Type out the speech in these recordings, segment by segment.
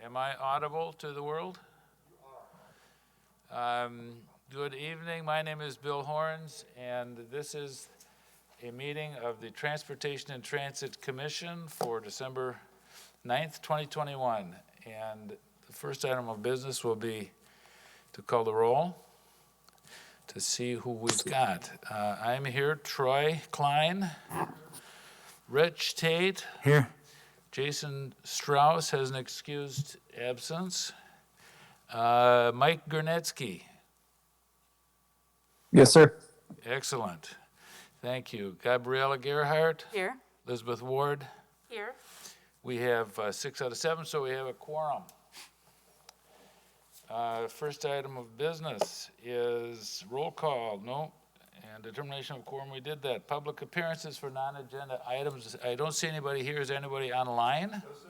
Am I audible to the world? Good evening. My name is Bill Horns, and this is a meeting of the Transportation and Transit Commission for December 9th, 2021. And the first item of business will be to call the roll to see who we've got. I'm here, Troy Klein, Rich Tate. Here. Jason Strauss has an excused absence. Mike Gurnetsky. Yes, sir. Excellent. Thank you. Gabriella Gerhardt. Here. Elizabeth Ward. Here. We have 6 out of 7, so we have a quorum. First item of business is roll call. No. And determination of quorum, we did that. Public appearances for non-agenda items. I don't see anybody here. Is anybody online? No, sir.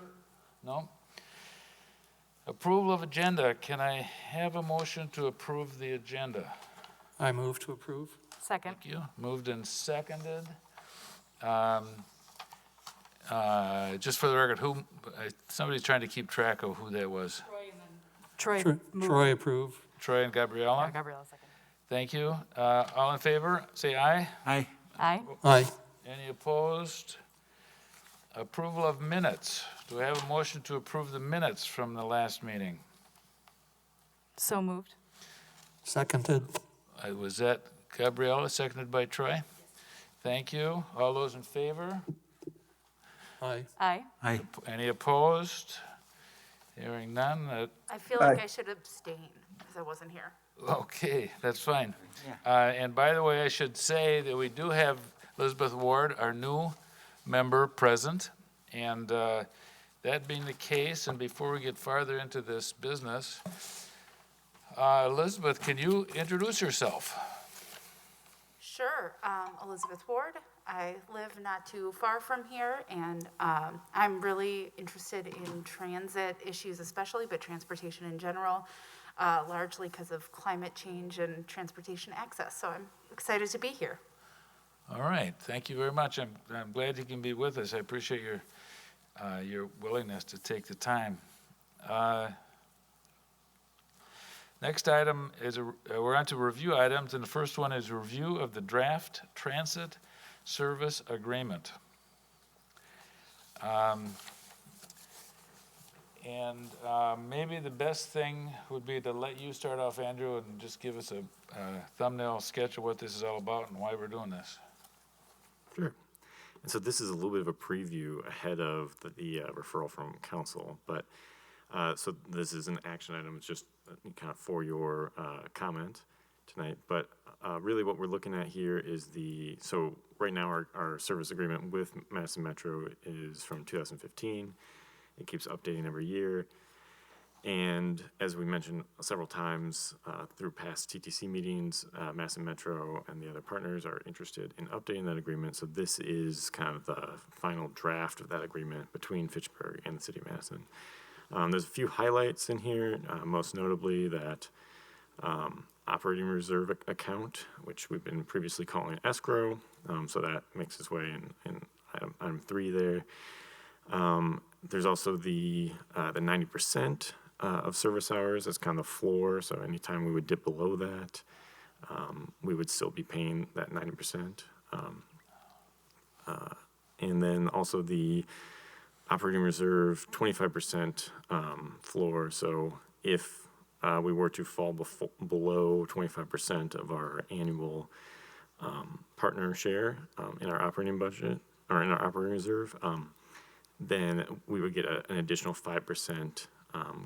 No? Approval of agenda. Can I have a motion to approve the agenda? I move to approve. Second. Thank you. Moved and seconded. Just for the record, somebody's trying to keep track of who that was. Troy. Troy approve. Troy and Gabriella? Gabriella second. Thank you. All in favor, say aye. Aye. Aye. Aye. Any opposed? Approval of minutes. Do I have a motion to approve the minutes from the last meeting? So moved. Seconded. Was that Gabriella, seconded by Troy? Thank you. All those in favor? Aye. Aye. Aye. Any opposed? Hearing none. I feel like I should abstain because I wasn't here. Okay, that's fine. And by the way, I should say that we do have Elizabeth Ward, our new member, present. And that being the case, and before we get farther into this business, Elizabeth, can you introduce yourself? Sure. Elizabeth Ward. I live not too far from here, and I'm really interested in transit issues especially, but transportation in general. Largely because of climate change and transportation access. So I'm excited to be here. All right, thank you very much. I'm glad you can be with us. I appreciate your willingness to take the time. Next item is we're on to review items, and the first one is review of the draft transit service agreement. And maybe the best thing would be to let you start off, Andrew, and just give us a thumbnail sketch of what this is all about and why we're doing this. Sure. And so this is a little bit of a preview ahead of the referral from council. But so this is an action item. It's just kind of for your comment tonight. But really what we're looking at here is so right now our service agreement with Madison Metro is from 2015. It keeps updating every year. And as we mentioned several times through past TTC meetings, Madison Metro and the other partners are interested in updating that agreement. So this is kind of the final draft of that agreement between Fitchburg and the City of Madison. There's a few highlights in here, most notably that operating reserve account, which we've been previously calling escrow. So that makes its way in item 3 there. There's also the 90% of service hours. That's kind of the floor. So anytime we would dip below that, we would still be paying that 90%. And then also the operating reserve 25% floor. So if we were to fall below 25% of our annual partner share in our operating budget or in our operating reserve, then we would get an additional 5%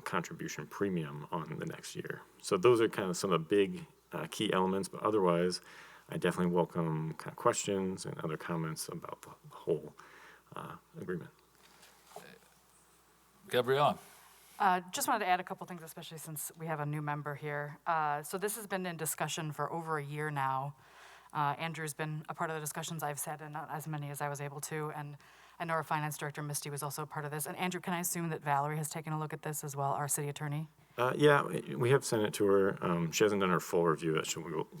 contribution premium on the next year. So those are kind of some of the big key elements, but otherwise, I definitely welcome kind of questions and other comments about the whole agreement. Gabriella. Just wanted to add a couple things, especially since we have a new member here. So this has been in discussion for over a year now. Andrew's been a part of the discussions I've said, and not as many as I was able to, and I know our finance director, Misty, was also a part of this. And Andrew, can I assume that Valerie has taken a look at this as well, our city attorney? Yeah, we have sent it to her. She hasn't done her full review.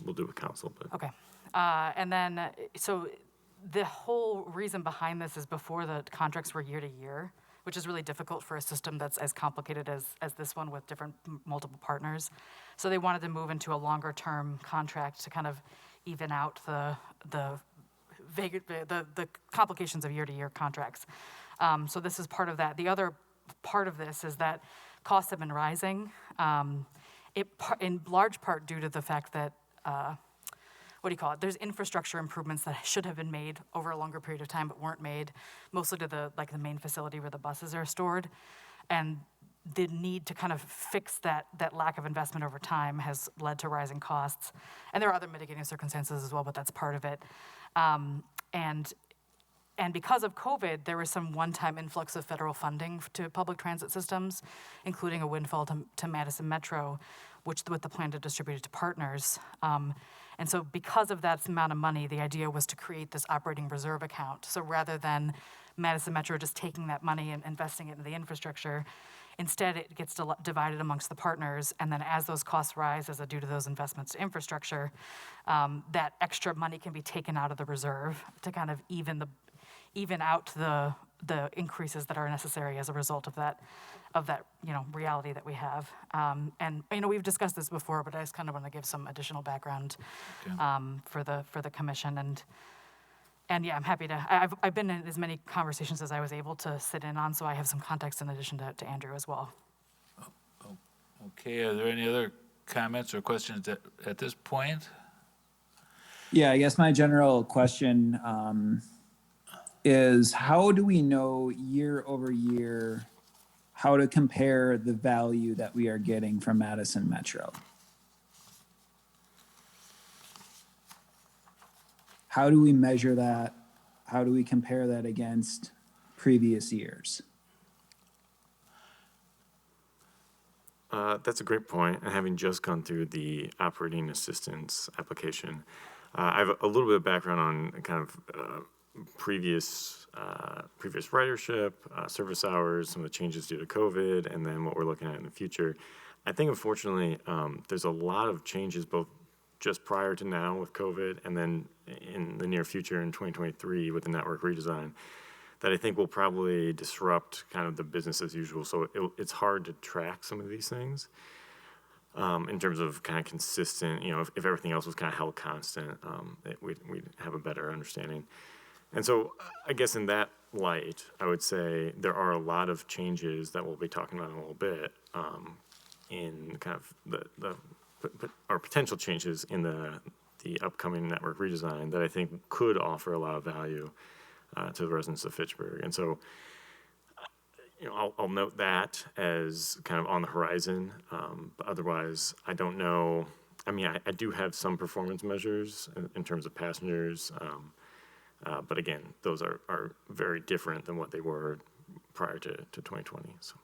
We'll do with council. But. Okay. And then, so the whole reason behind this is before the contracts were year to year. which is really difficult for a system that's as complicated as this one with different multiple partners. So they wanted to move into a longer-term contract to kind of even out the complications of year-to-year contracts. So this is part of that. The other part of this is that costs have been rising, in large part due to the fact that, there's infrastructure improvements that should have been made over a longer period of time but weren't made, mostly to the main facility where the buses are stored. And the need to kind of fix that lack of investment over time has led to rising costs. And there are other mitigating circumstances as well, but that's part of it. And because of COVID, there was some one-time influx of federal funding to public transit systems, including a windfall to Madison Metro, with the plan to distribute it to partners. And so because of that amount of money, the idea was to create this operating reserve account. So rather than Madison Metro just taking that money and investing it in the infrastructure, instead it gets divided amongst the partners. And then as those costs rise as due to those investments to infrastructure, that extra money can be taken out of the reserve to kind of even out the increases that are necessary as a result of that reality that we have. And we've discussed this before, but I just kind of want to give some additional background for the commission. And yeah, I'm happy to. I've been in as many conversations as I was able to sit in on, so I have some context in addition to Andrew as well. Okay, are there any other comments or questions at this point? Yeah, I guess my general question is how do we know year over year how to compare the value that we are getting from Madison Metro? How do we measure that? How do we compare that against previous years? That's a great point. And having just gone through the operating assistance application, I have a little bit of background on kind of previous ridership, service hours, some of the changes due to COVID, and then what we're looking at in the future. I think, unfortunately, there's a lot of changes both just prior to now with COVID and then in the near future in 2023 with the network redesign that I think will probably disrupt kind of the business as usual. So it's hard to track some of these things in terms of kind of consistent, if everything else was kind of held constant, we'd have a better understanding. And so I guess in that light, I would say there are a lot of changes that we'll be talking about in a little bit in kind of or potential changes in the upcoming network redesign that I think could offer a lot of value to the residents of Fitchburg. And so I'll note that as kind of on the horizon, but otherwise I don't know. I mean, I do have some performance measures in terms of passengers, but again, those are very different than what they were prior to 2020. So.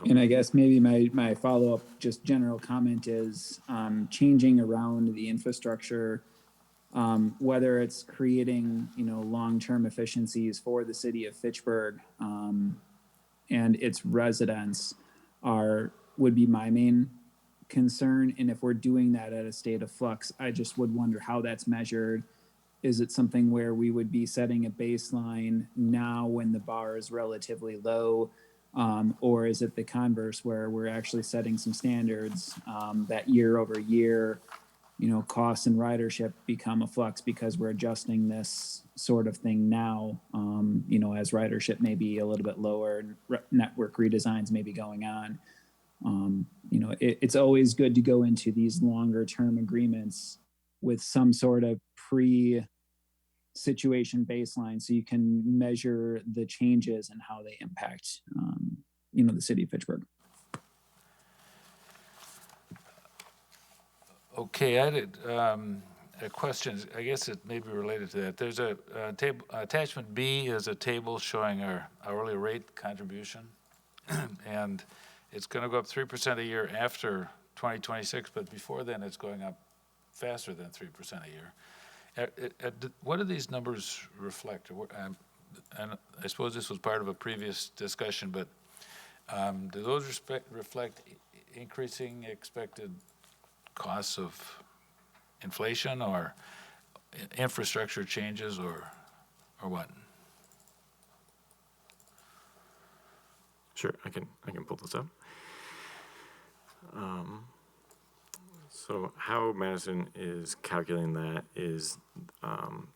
And I guess maybe my follow-up, just general comment is changing around the infrastructure, whether it's creating, long-term efficiencies for the city of Fitchburg and its residents would be my main concern. And if we're doing that at a state of flux, I just would wonder how that's measured. Is it something where we would be setting a baseline now when the bar is relatively low? Or is it the converse where we're actually setting some standards that year over year, costs and ridership become a flux because we're adjusting this sort of thing now, as ridership may be a little bit lower and network redesigns may be going on. It's always good to go into these longer term agreements with some sort of situation baseline so you can measure the changes and how they impact the city of Fitchburg. Okay, I did a question. I guess it may be related to that. There's a table. Attachment B is a table showing our hourly rate contribution, and it's going to go up 3% a year after 2026. But before then, it's going up faster than 3% a year. What do these numbers reflect? And I suppose this was part of a previous discussion, but do those reflect increasing expected costs of inflation or infrastructure changes or what? Sure, I can pull this up. So how Madison is calculating that is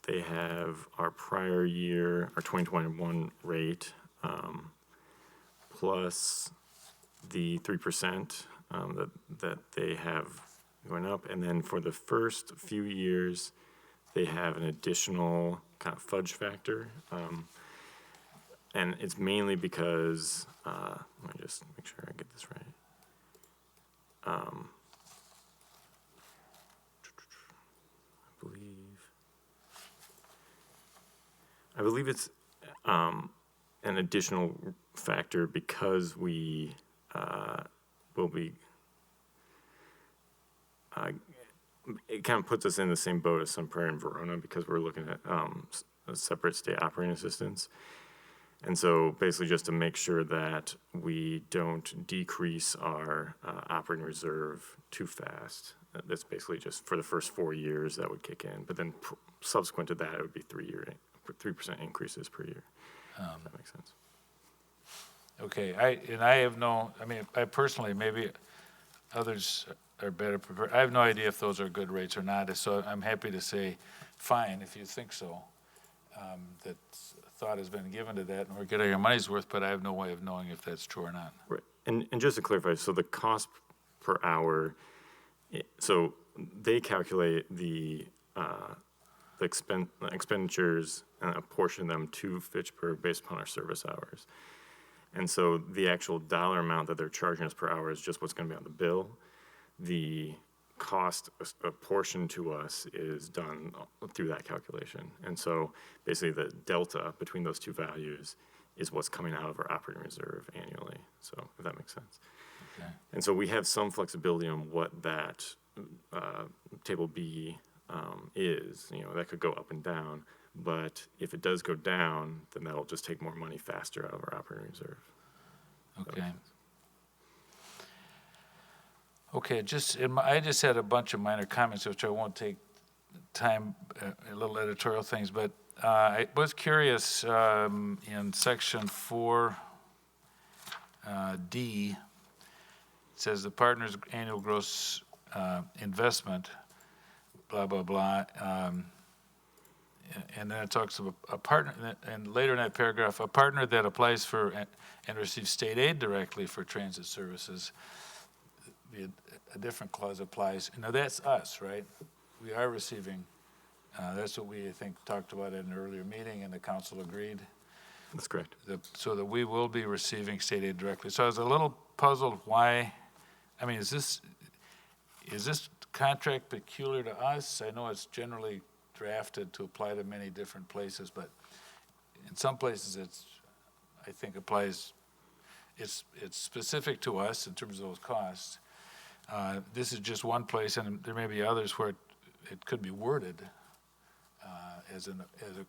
they have our prior year, our 2021 rate, plus the 3% that they have going up. And then for the first few years, they have an additional kind of fudge factor. And it's mainly because, let me just make sure I get this right. I believe it's an additional factor because we will be. It kind of puts us in the same boat as Sun Prairie and Verona because we're looking at separate state operating assistance. And so basically just to make sure that we don't decrease our operating reserve too fast. That's basically just for the first 4 years that would kick in. But then subsequent to that, it would be 3% increases per year. If that makes sense. Okay, I personally, maybe others are better prepared. I have no idea if those are good rates or not, so I'm happy to say, fine, if you think so. That thought has been given to that, and we're getting our money's worth, but I have no way of knowing if that's true or not. Right, and just to clarify, so the cost per hour, so they calculate the expenditures and apportion them to Fitchburg based upon our service hours. And so the actual dollar amount that they're charging us per hour is just what's going to be on the bill. The cost apportioned to us is done through that calculation. And so basically the delta between those two values is what's coming out of our operating reserve annually. So if that makes sense. Okay. And so we have some flexibility on what that table B is. That could go up and down. But if it does go down, then that'll just take more money faster out of our operating reserve. Okay. Okay, I just had a bunch of minor comments, which I won't take time, little editorial things, but I was curious in section 4D, it says the partner's annual gross investment, blah, blah, blah. And then it talks about a partner, and later in that paragraph, a partner that applies for and receives state aid directly for transit services. A different clause applies. Now that's us, right? We are receiving. That's what we, I think, talked about at an earlier meeting, and the council agreed. That's correct. So that we will be receiving state aid directly. So I was a little puzzled why. I mean, is this contract peculiar to us? I know it's generally drafted to apply to many different places, but in some places I think applies. It's specific to us in terms of those costs. This is just one place, and there may be others where it could be worded as a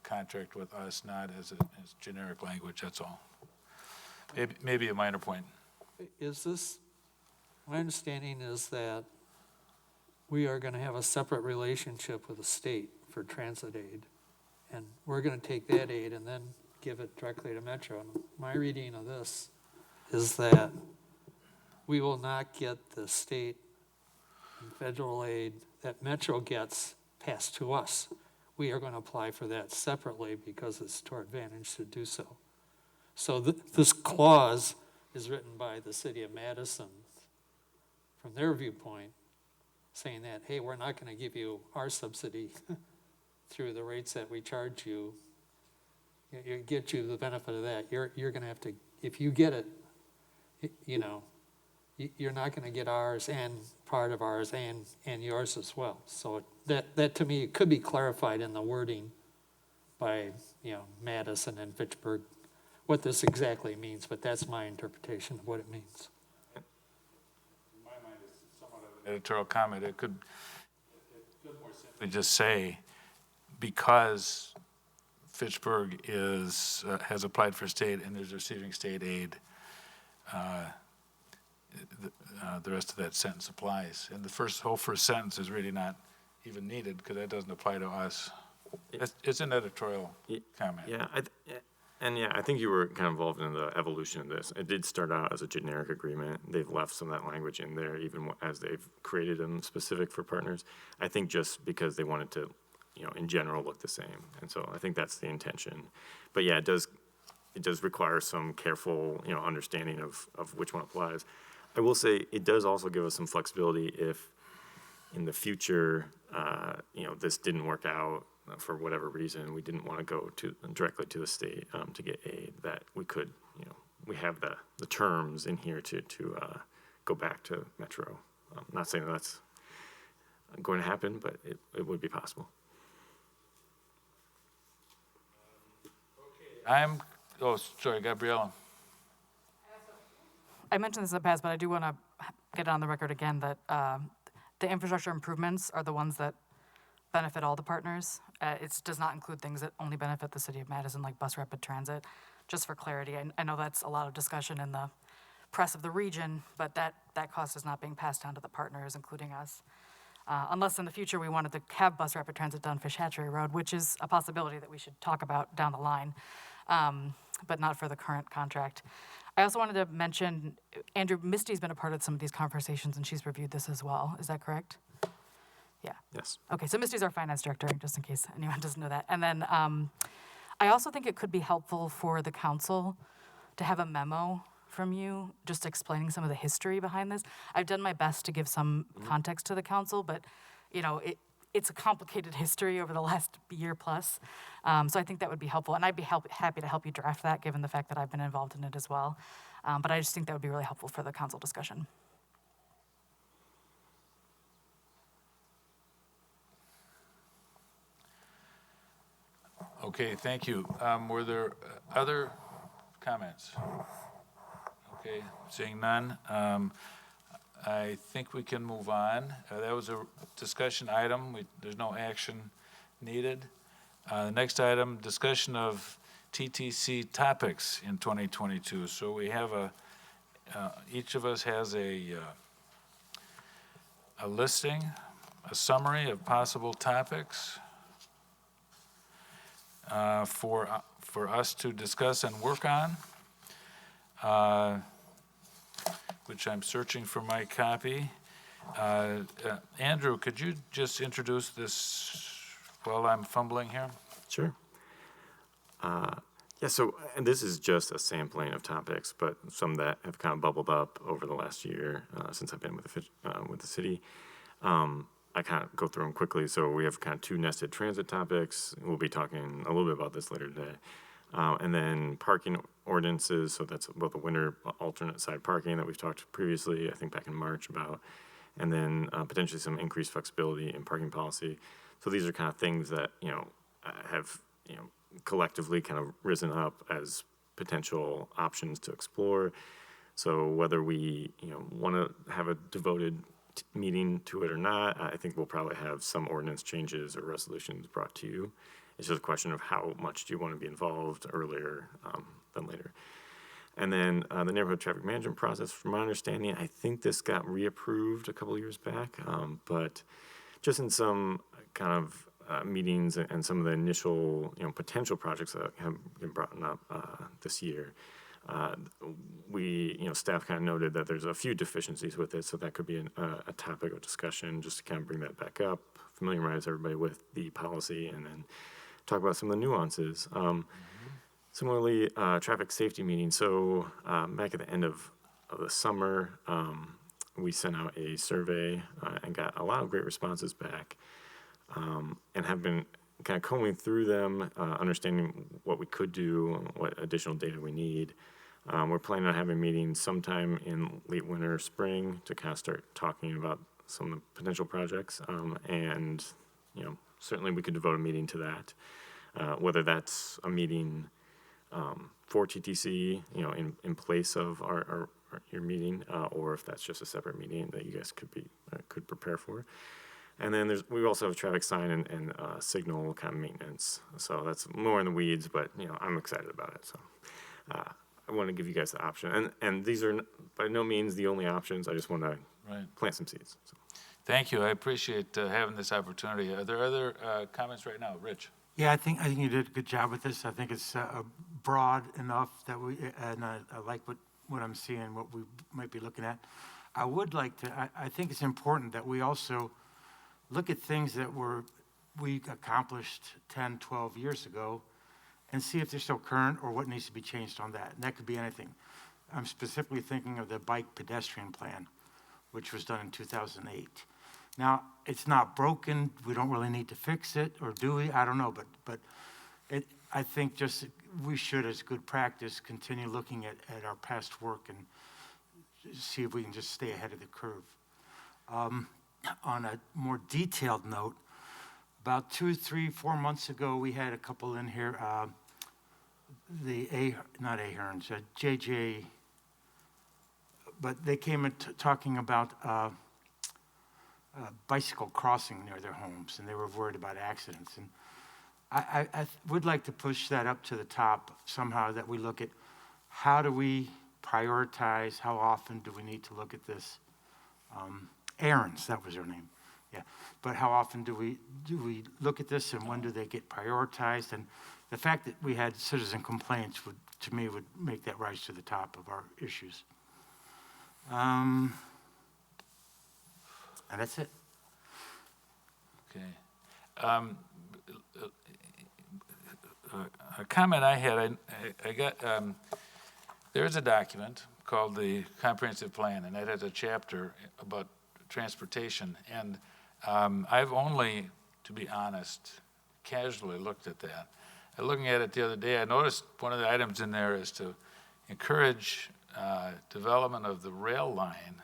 contract with us, not as generic language. That's all. Maybe a minor point. My understanding is that we are going to have a separate relationship with the state for transit aid, and we're going to take that aid and then give it directly to Metro. And my reading of this is that we will not get the state and federal aid that Metro gets passed to us. We are going to apply for that separately because it's to our advantage to do so. So this clause is written by the city of Madison from their viewpoint, saying that, hey, we're not going to give you our subsidy through the rates that we charge you. It get you the benefit of that. You're going to have to, if you get it, you're not going to get ours and part of ours and yours as well. So that to me, it could be clarified in the wording by, Madison and Fitchburg, what this exactly means, but that's my interpretation of what it means. In my mind, it's somewhat of an editorial comment. It could more simply just say, because Fitchburg has applied for state and is receiving state aid, the rest of that sentence applies. And the whole first sentence is really not even needed because that doesn't apply to us. It's an editorial comment. Yeah, And yeah, I think you were kind of involved in the evolution of this. It did start out as a generic agreement. They've left some of that language in there, even as they've created them specific for partners. I think just because they wanted to, in general look the same. And so I think that's the intention. But yeah, it does require some careful, understanding of which one applies. I will say it does also give us some flexibility if in the future, this didn't work out for whatever reason, we didn't want to go directly to the state to get aid, that we could, we have the terms in here to go back to Metro. Not saying that's going to happen, but it would be possible. Sorry, Gabriella. I mentioned this in the past, but I do want to get on the record again that the infrastructure improvements are the ones that benefit all the partners. It does not include things that only benefit the city of Madison, like bus rapid transit. Just for clarity, I know that's a lot of discussion in the press of the region, but that cost is not being passed down to the partners, including us. Unless in the future we wanted to have bus rapid transit down Fish Hatchery Road, which is a possibility that we should talk about down the line, but not for the current contract. I also wanted to mention, Andrew, Misty's been a part of some of these conversations and she's reviewed this as well. Is that correct? Yeah. Yes. Okay, so Misty's our finance director, just in case anyone doesn't know that. And then I also think it could be helpful for the council to have a memo from you just explaining some of the history behind this. I've done my best to give some context to the council, but it's a complicated history over the last year plus. So I think that would be helpful, and I'd be happy to help you draft that, given the fact that I've been involved in it as well. But I just think that would be really helpful for the council discussion. Okay, thank you. Were there other comments? Okay, seeing none, I think we can move on. That was a discussion item. There's no action needed. The next item, discussion of Ttc topics in 2022. So we have each of us has a listing, a summary of possible topics for us to discuss and work on, which I'm searching for my copy. Andrew, could you just introduce this while I'm fumbling here? Sure. So and this is just a sampling of topics, but some that have kind of bubbled up over the last year since I've been with the city. I kind of go through them quickly. So we have kind of two nested transit topics. We'll be talking a little bit about this later today. And then parking ordinances. So that's both the winter alternate side parking that we've talked previously, I think back in March about, and then potentially some increased flexibility in parking policy. So these are kind of things that, have, collectively kind of risen up as potential options to explore. So whether we, want to have a devoted meeting to it or not, I think we'll probably have some ordinance changes or resolutions brought to you. It's just a question of how much do you want to be involved earlier than later. And then the neighborhood traffic management process, from my understanding, I think this got reapproved a couple of years back, but just in some kind of meetings and some of the initial, potential projects that have been brought up this year, we, staff kind of noted that there's a few deficiencies with it, so that could be a topic of discussion just to kind of bring that back up, familiarize everybody with the policy, and then talk about some of the nuances. Similarly, traffic safety meeting. So back at the end of the summer, we sent out a survey and got a lot of great responses back, and have been kind of combing through them, understanding what we could do, what additional data we need. We're planning on having meetings sometime in late winter, spring to kind of start talking about some of the potential projects. And, certainly we could devote a meeting to that, whether that's a meeting for TTC, in place of your meeting, or if that's just a separate meeting that you guys could prepare for. And then we also have a traffic sign and signal kind of maintenance. So that's more in the weeds, but I'm excited about it. So I want to give you guys the option. And these are by no means the only options. I just want to plant some seeds. So. Thank you. I appreciate having this opportunity. Are there other comments right now? Rich? Yeah, I think you did a good job with this. I think it's broad enough that and I like what I'm seeing, what we might be looking at. I would like to, I think it's important that we also look at things that we accomplished 10, 12 years ago and see if they're still current or what needs to be changed on that. And that could be anything. I'm specifically thinking of the bike pedestrian plan, which was done in 2008. Now, it's not broken, we don't really need to fix it, or do we? I don't know, but I think just we should, as good practice, continue looking at our past work and see if we can just stay ahead of the curve. On a more detailed note, about 2, 3, 4 months ago, we had a couple in here, not Ahern's, JJ, but they came in talking about bicycle crossing near their homes, and they were worried about accidents. And I would like to push that up to the top somehow, that we look at how do we prioritize, how often do we need to look at this? Aaron's, that was her name, yeah. But how often do we look at this, and when do they get prioritized? And the fact that we had citizen complaints to me would make that rise to the top of our issues. And that's it. Okay. A comment I had, I got, there's a document called the Comprehensive Plan, and it has a chapter about transportation. And I've only, to be honest, casually looked at that. Looking at it the other day, I noticed one of the items in there is to encourage development of the rail line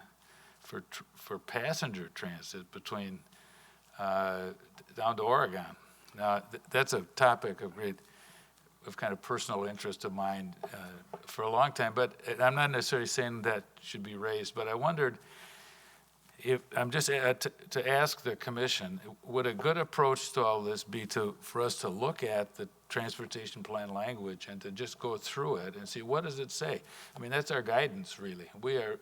for passenger transit between down to Oregon. Now, that's a topic of kind of personal interest of mine for a long time, but I'm not necessarily saying that should be raised, but I wondered if, I'm just to ask the commission, would a good approach to all this be for us to look at the transportation plan language and to just go through it and see what does it say? I mean, that's our guidance, really. We are,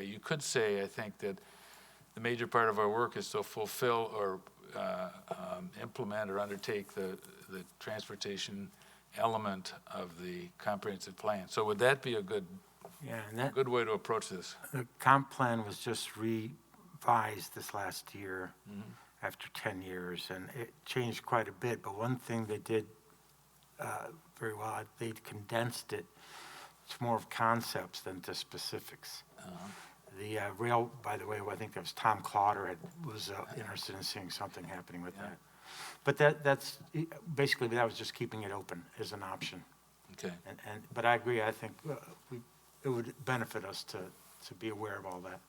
you could say, I think, that the major part of our work is to fulfill or implement or undertake the transportation element of the comprehensive plan. So would that be a good way to approach this? The comp plan was just revised this last year after 10 years, and it changed quite a bit. But one thing they did very well, they condensed it to more of concepts than to specifics. The rail, by the way, I think that was Tom Clotter was interested in seeing something happening with that. But that's basically, that was just keeping it open as an option. Okay. But I agree. I think it would benefit us to be aware of all that.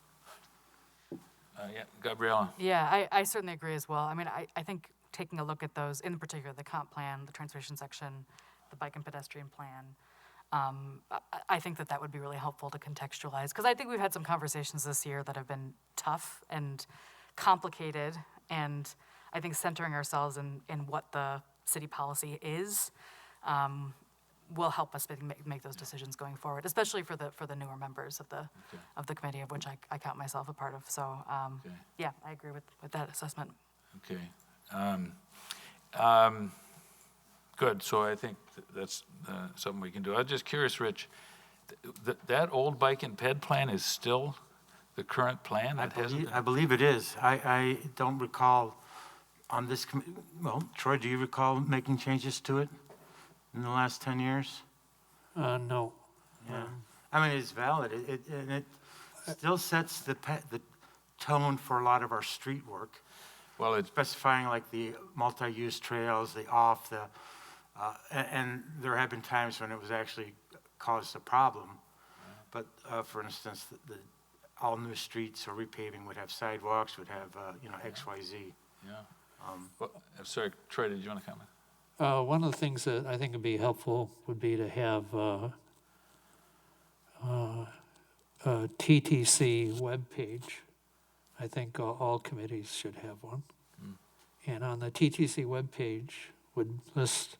Yeah, Gabriella. Yeah, I certainly agree as well. I mean, I think taking a look at those, in particular, the comp plan, the transportation section, the bike and pedestrian plan, I think that would be really helpful to contextualize, because I think we've had some conversations this year that have been tough and complicated, and I think centering ourselves in what the city policy is will help us make those decisions going forward, especially for the newer members of the committee, of which I count myself a part of. So yeah, I agree with that assessment. Okay. Good. So I think that's something we can do. I'm just curious, Rich, that old bike and ped plan is still the current plan? I believe it is. I don't recall on this committee. Well, Troy, do you recall making changes to it in the last 10 years? No. Yeah. I mean, it's valid. It still sets the tone for a lot of our street work. Well, it's specifying like the multi-use trails, and there have been times when it was actually caused a problem. But for instance, the all new streets or repaving would have sidewalks, would have X, Y, Z. Yeah. Well, I'm sorry, Troy, did you want to comment? One of the things that I think would be helpful would be to have a TTC webpage. I think all committees should have one. And on the TTC webpage would list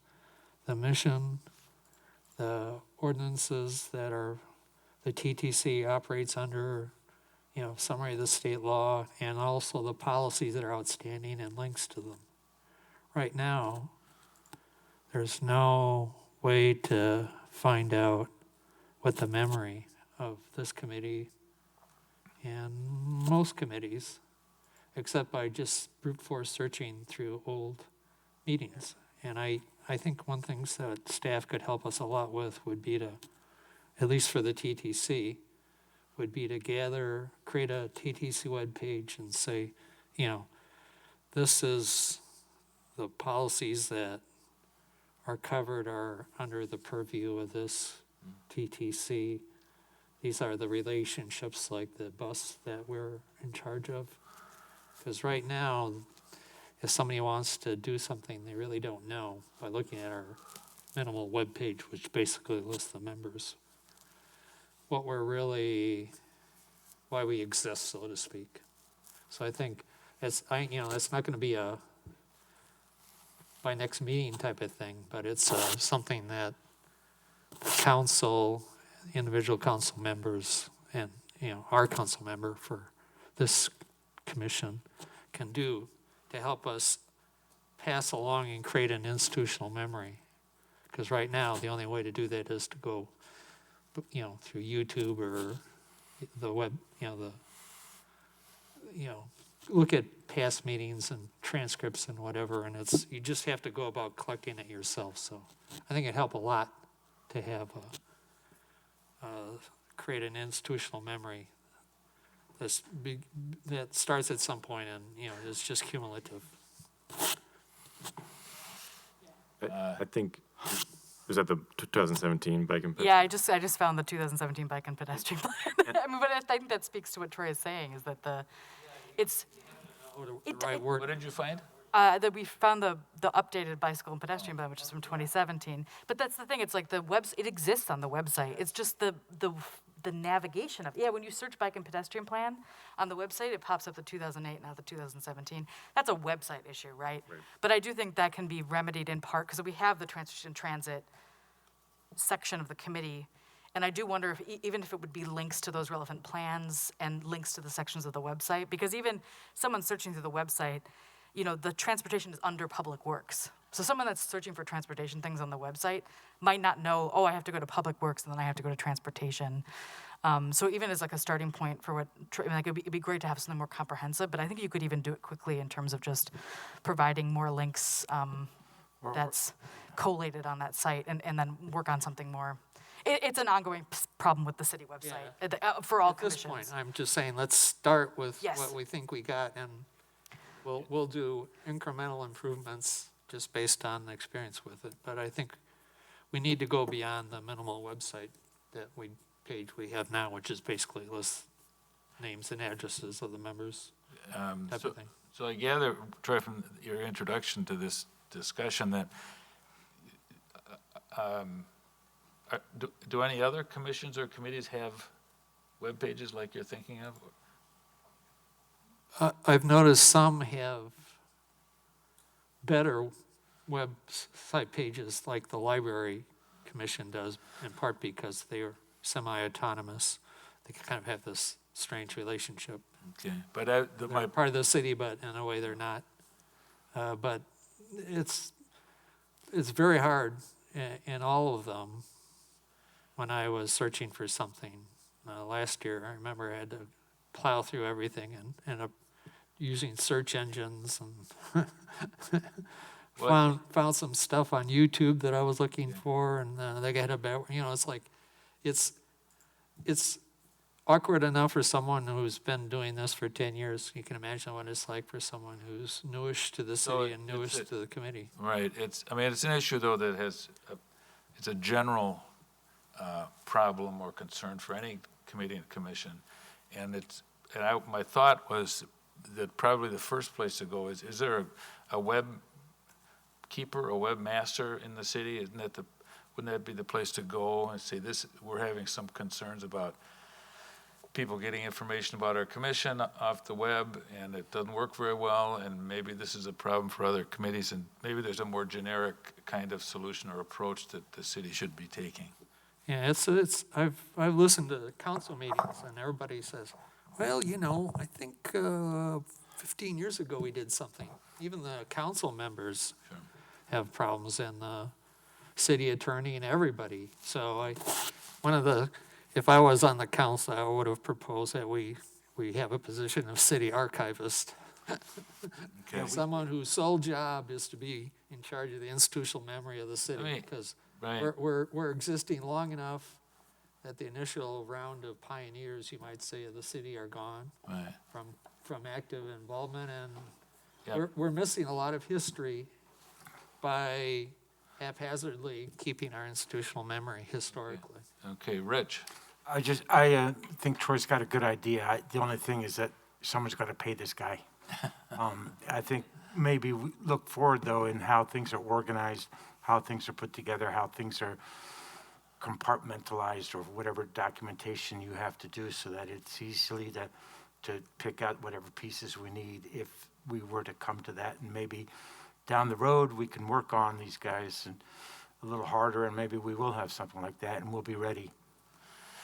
the mission, the ordinances that the TTC operates under, summary of the state law and also the policies that are outstanding and links to them. Right now, there's no way to find out what the memory of this committee and most committees, except by just brute force searching through old meetings. And I think one thing that staff could help us a lot with would be to, at least for the TTC, would be to create a TTC webpage and say, this is the policies that are covered are under the purview of this TTC. These are the relationships like the bus that we're in charge of. Because right now, if somebody wants to do something they really don't know by looking at our minimal webpage, which basically lists the members, why we exist, so to speak. So I think it's not going to be a by next meeting type of thing, but it's something that the council, individual council members, and our council member for this commission can do to help us pass along and create an institutional memory. Because right now, the only way to do that is to go, through YouTube or the web, look at past meetings and transcripts and whatever, and you just have to go about collecting it yourself. So I think it'd help a lot to have create an institutional memory that starts at some point and is just cumulative. I think, was that the 2017 bike and Yeah, I just found the 2017 bike and pedestrian plan. But I think that speaks to what Troy is saying, is that What did you find? that we found the updated bicycle and pedestrian plan, which is from 2017. But that's the thing, it's like it exists on the website. It's just the navigation of, when you search bike and pedestrian plan on the website, it pops up the 2008, not the 2017. That's a website issue, right? But I do think that can be remedied in part, because we have the transportation transit section of the committee. And I do wonder if, even if it would be links to those relevant plans and links to the sections of the website, because even someone searching through the website, the transportation is under Public Works. So someone that's searching for transportation things on the website might not know, I have to go to Public Works and then I have to go to transportation. So even as like a starting point for it'd be great to have something more comprehensive, but I think you could even do it quickly in terms of just providing more links that's collated on that site and then work on something more. It's an ongoing problem with the city website for all At this commissions. point, I'm just saying, let's start with Yes. what we think we got, and we'll do incremental improvements just based on the experience with it. But I think we need to go beyond the minimal website page we have now, which is basically lists names and addresses of the members, type of thing. So I gather, Troy, from your introduction to this discussion that do any other commissions or committees have web pages like you're thinking of? I've noticed some have better website pages like the Library Commission does, in part because they are semi-autonomous. They kind of have this strange relationship. Okay, but They're part of the city, but in a way they're not. But it's very hard in all of them. When I was searching for something last year, I remember I had to plow through everything and end up using search engines and found some stuff on YouTube that I was looking for, and they got it's like it's awkward enough for someone who's been doing this for 10 years. You can imagine what it's like for someone who's newish to the city and newish to the committee. Right. It's an issue though that it's a general problem or concern for any committee and commission, and my thought was that probably the first place to go is there a web keeper, a webmaster in the city? Wouldn't that be the place to go and say we're having some concerns about people getting information about our commission off the web, and it doesn't work very well, and maybe this is a problem for other committees, and maybe there's a more generic kind of solution or approach that the city should be taking. Yeah, I've listened to the council meetings and everybody says, Well, I think 15 years ago we did something. Even the council members have problems, and the city attorney and everybody. So if I was on the council, I would have proposed that we have a position of city archivist. Okay. Someone whose sole job is to be in charge of the institutional memory of the city, I mean, because right. we're existing long enough that the initial round of pioneers, you might say, of the city are gone Right. from active involvement, and Yep. we're missing a lot of history by haphazardly keeping our institutional memory historically. Okay, Rich. I think Troy's got a good idea. The only thing is that someone's got to pay this guy. I think maybe we look forward, though, in how things are organized, how things are put together, how things are compartmentalized, or whatever documentation you have to do, so that it's easily to pick out whatever pieces we need if we were to come to that. And maybe down the road, we can work on these guys and a little harder, and maybe we will have something like that, and we'll be ready.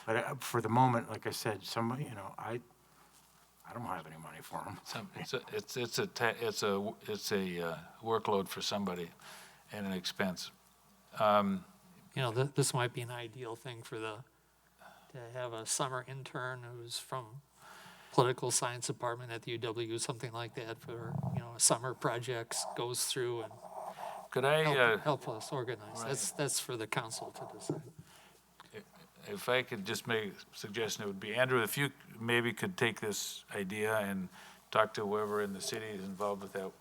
But for the moment, like I said, I don't have any money for them. It's a workload for somebody and an expense. This might be an ideal thing to have a summer intern who's from political science department at the UW, something like that, for, summer projects, goes through and Could I, help us organize. right. That's for the council to decide. if I could just make a suggestion, it would be, Andrew, if you maybe could take this idea and talk to whoever in the city is involved with that,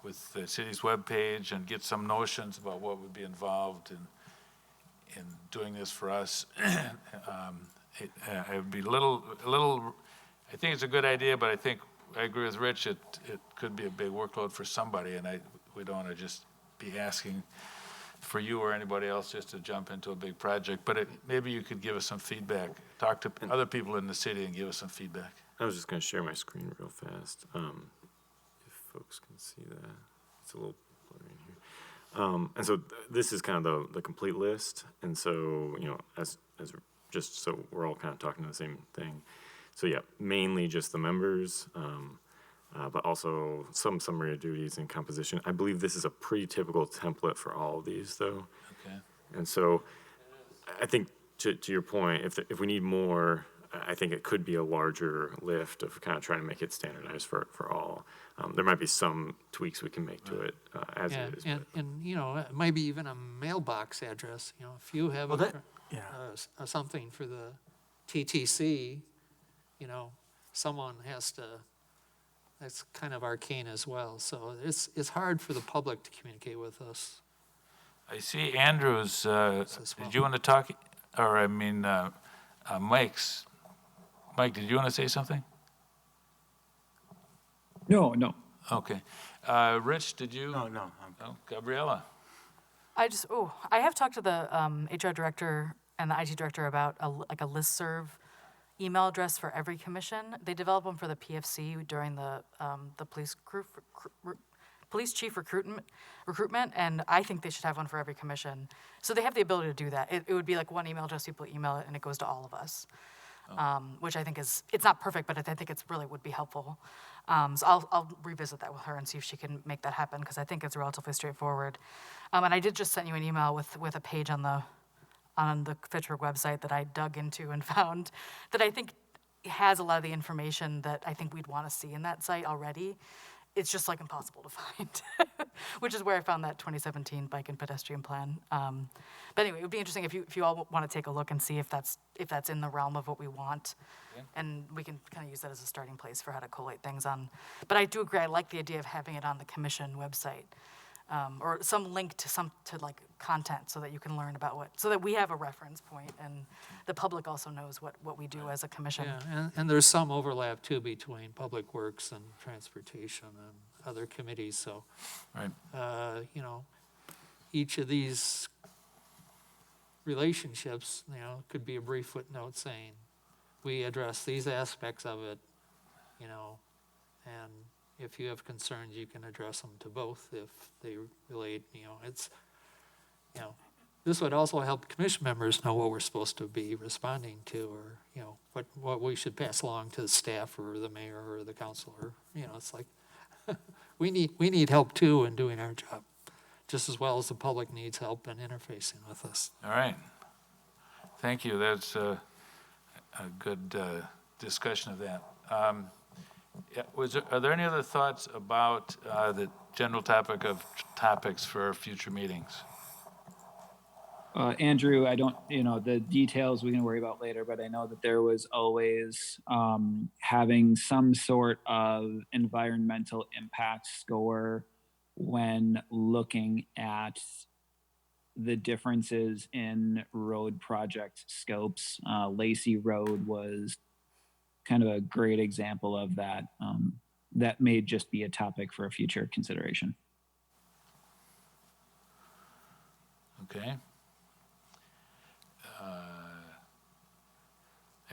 with the city's webpage, and get some notions about what would be involved in doing this for us. I would be a little, I think it's a good idea, but I agree with Rich, it could be a big workload for somebody, and we don't want to just be asking for you or anybody else just to jump into a big project, but maybe you could give us some feedback, talk to other people in the city and give us some feedback. I was just going to share my screen real fast, if folks can see that. It's a little blurry in here. And so this is kind of the complete list, and so, as just so we're all kind of talking the same thing. So yeah, mainly just the members, but also some summary of duties and composition. I believe this is a pretty typical template for all of these, though. Okay. And so I think to your point, if we need more, I think it could be a larger lift of kind of trying to make it standardized for all. There might be some tweaks we can make to it as it is. And it might be even a mailbox address. If you have something for the TTC, someone has to. That's kind of arcane as well. So it's hard for the public to communicate with us. I see Andrew's, did you want to talk, or Mike's. Mike, did you want to say something? No. Okay. Rich, did you? No. Oh, Gabriella. I have talked to the HR director and the IT director about a listserv email address for every commission. They develop them for the PFC during the police chief recruitment, and I think they should have one for every commission. So they have the ability to do that. It would be like one email address, people email it, and it goes to all of us, which I think it's not perfect, but I think it's really would be helpful. So I'll revisit that with her and see if she can make that happen, because I think it's relatively straightforward. And I did just send you an email with a page on the Fitchburg website that I dug into and found that I think has a lot of the information that I think we'd want to see in that site already. It's just impossible to find, which is where I found that 2017 bike and pedestrian plan. But anyway, it would be interesting if you all want to take a look and see if that's in the realm of what we want, and we can kind of use that as a starting place for how to collate things on. But I do agree. I like the idea of having it on the commission website. Or some link to content so that you can learn about so that we have a reference point, and the public also knows what we do as a commission. Yeah, and there's some overlap too between Public Works and Transportation and other committees, so. Right. Each of these relationships, could be a brief footnote saying, we address these aspects of it, and if you have concerns, you can address them to both if they relate. This would also help commission members know what we're supposed to be responding to, or, you know, what we should pass along to the staff or the mayor or the councilor. You know, it's like, we need help too in doing our job, just as well as the public needs help in interfacing with us. All right. Thank you. That's a good discussion of that. Yeah, are there any other thoughts about the general topic of topics for future meetings? Andrew, I don't, the details we can worry about later, but I know that there was always having some sort of environmental impact score when looking at the differences in road project scopes. Lacey Road was kind of a great example of that. That may just be a topic for a future consideration. Okay.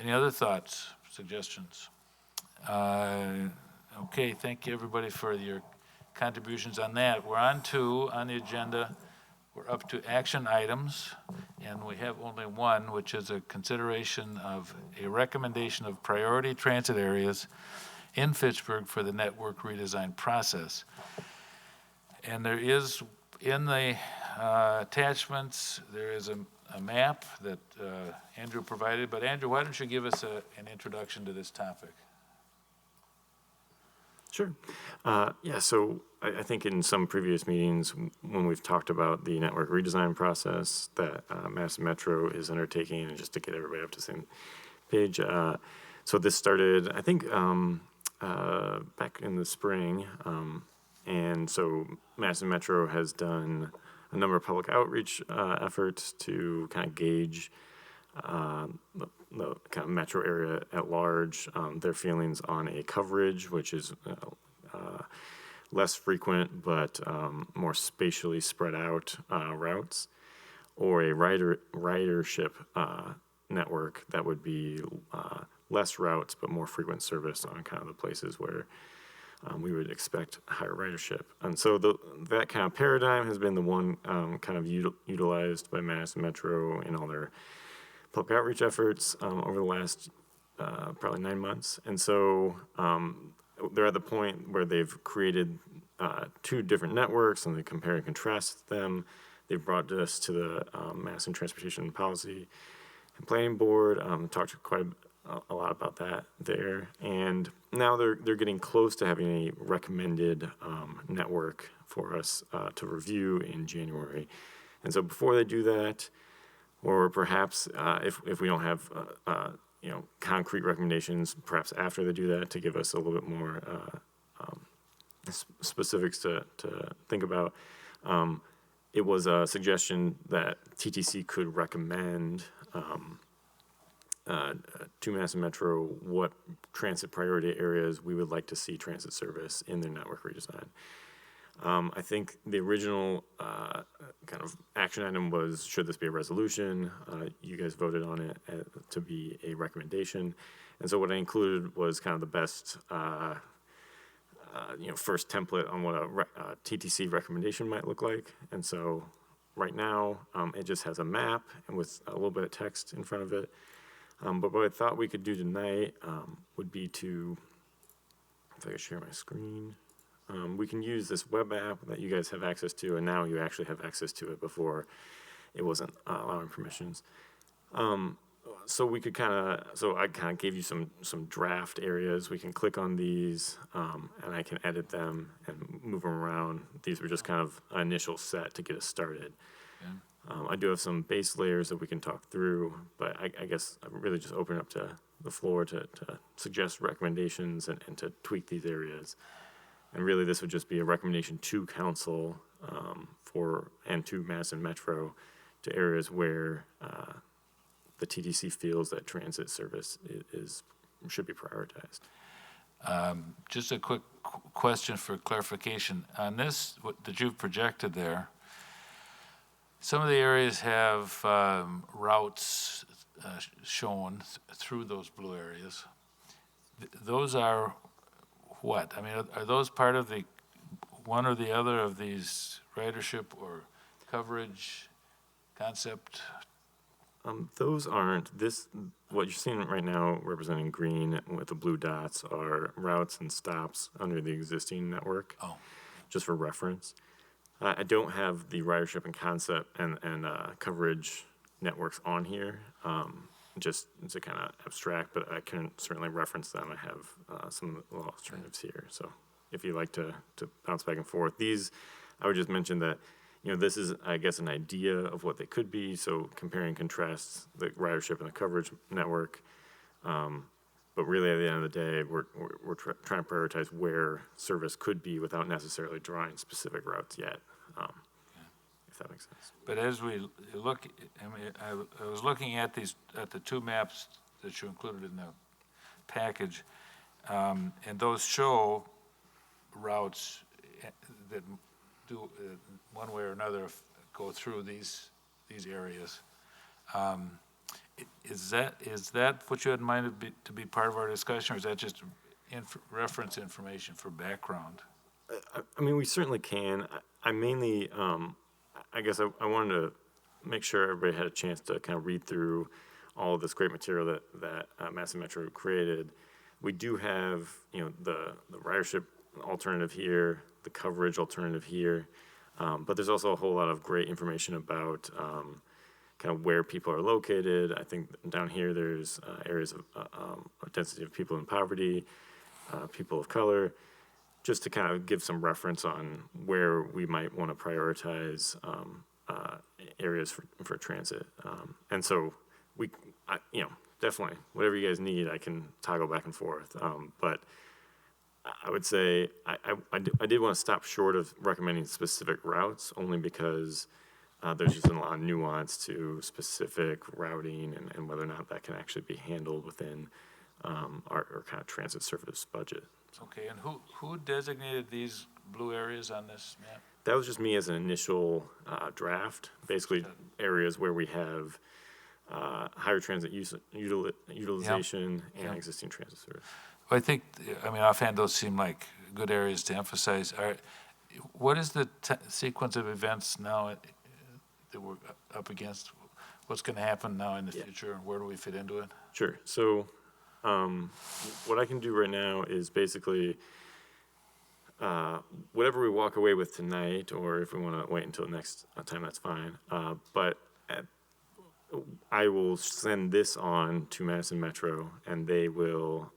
Any other thoughts, suggestions? Okay, thank you everybody for your contributions on that. We're on the agenda. We're up to action items, and we have only one, which is a consideration of a recommendation of priority transit areas in Fitchburg for the network redesign process. And there is, in the attachments, there is a map that Andrew provided, but Andrew, why don't you give us an introduction to this topic? Sure. Yeah, so I think in some previous meetings, when we've talked about the network redesign process that Madison Metro is undertaking, and just to get everybody up to the same page, so this started, I think, back in the spring, and so Madison Metro has done a number of public outreach efforts to kind of gauge the kind of metro area at large, their feelings on a coverage, which is less frequent but more spatially spread out routes, or a ridership network that would be less routes but more frequent service on kind of the places where we would expect higher ridership. And so that kind of paradigm has been the one kind of utilized by Madison Metro in all their public outreach efforts over the last probably 9 months. And so they're at the point where they've created 2 different networks, and they compare and contrast them. They've brought this to the Madison Transportation Policy and Planning Board, talked quite a lot about that there. And now they're getting close to having a recommended network for us to review in January. And so before they do that, or perhaps if we don't have concrete recommendations, perhaps after they do that, to give us a little bit more specifics to think about, it was a suggestion that TTC could recommend to Madison Metro what transit priority areas we would like to see transit service in their network redesign. I think the original kind of action item was, should this be a resolution? You guys voted on it to be a recommendation. And so what I included was kind of the best, first template on what a TTC recommendation might look like. And so right now, it just has a map and with a little bit of text in front of it. But what I thought we could do tonight would be to, if I could share my screen. We can use this web app that you guys have access to, and now you actually have access to it. Before it wasn't allowing permissions. So we could I kind of gave you some draft areas. We can click on these, and I can edit them and move them around. These were just kind of an initial set to get us started. Yeah. I do have some base layers that we can talk through, but I guess I'm really just open up to the floor to suggest recommendations and to tweak these areas. And really, this would just be a recommendation to council and to Madison Metro to areas where the TTC feels that transit service should be prioritized. Just a quick question for clarification. On this, that you've projected there, some of the areas have routes shown through those blue areas. Those are what? I mean, are those part of the one or the other of these ridership or coverage concept? Those aren't, what you're seeing right now representing green with the blue dots are routes and stops under the existing network. Oh. Just for reference. I don't have the ridership and concept and coverage networks on here, just to kind of abstract, but I can certainly reference them. I have some of the alternatives here. So if you like to bounce back and forth, these, I would just mention that, this is, I guess, an idea of what they could be. So compare and contrast the ridership and the coverage network. But really, at the end of the day, we're trying to prioritize where service could be without necessarily drawing specific routes yet, if that makes sense. But as we look, I was looking at the two maps that you included in the package, and those show routes that do one way or another go through these areas. Is that what you had in mind to be part of our discussion, or is that just reference information for background? I mean, we certainly can. I mainly, I guess I wanted to make sure everybody had a chance to kind of read through all of this great material that Madison Metro created. We do have, the ridership alternative here, the coverage alternative here, but there's also a whole lot of great information about kind of where people are located. I think down here there's areas of density of people in poverty, people of color, just to kind of give some reference on where we might want to prioritize areas for transit. And so definitely whatever you guys need, I can toggle back and forth. But I would say I did want to stop short of recommending specific routes, only because there's just a lot of nuance to specific routing and whether or not that can actually be handled within our kind of transit service budget. Okay, and who designated these blue areas on this map? That was just me as an initial draft, basically areas where we have higher transit utilization and existing transit service. Well, offhand, those seem like good areas to emphasize. What is the sequence of events now that we're up against? What's going to happen now in the future, and where do we fit into it? Sure. So what I can do right now is basically whatever we walk away with tonight, or if we want to wait until the next time, that's fine. But I will send this on to Madison Metro, and they will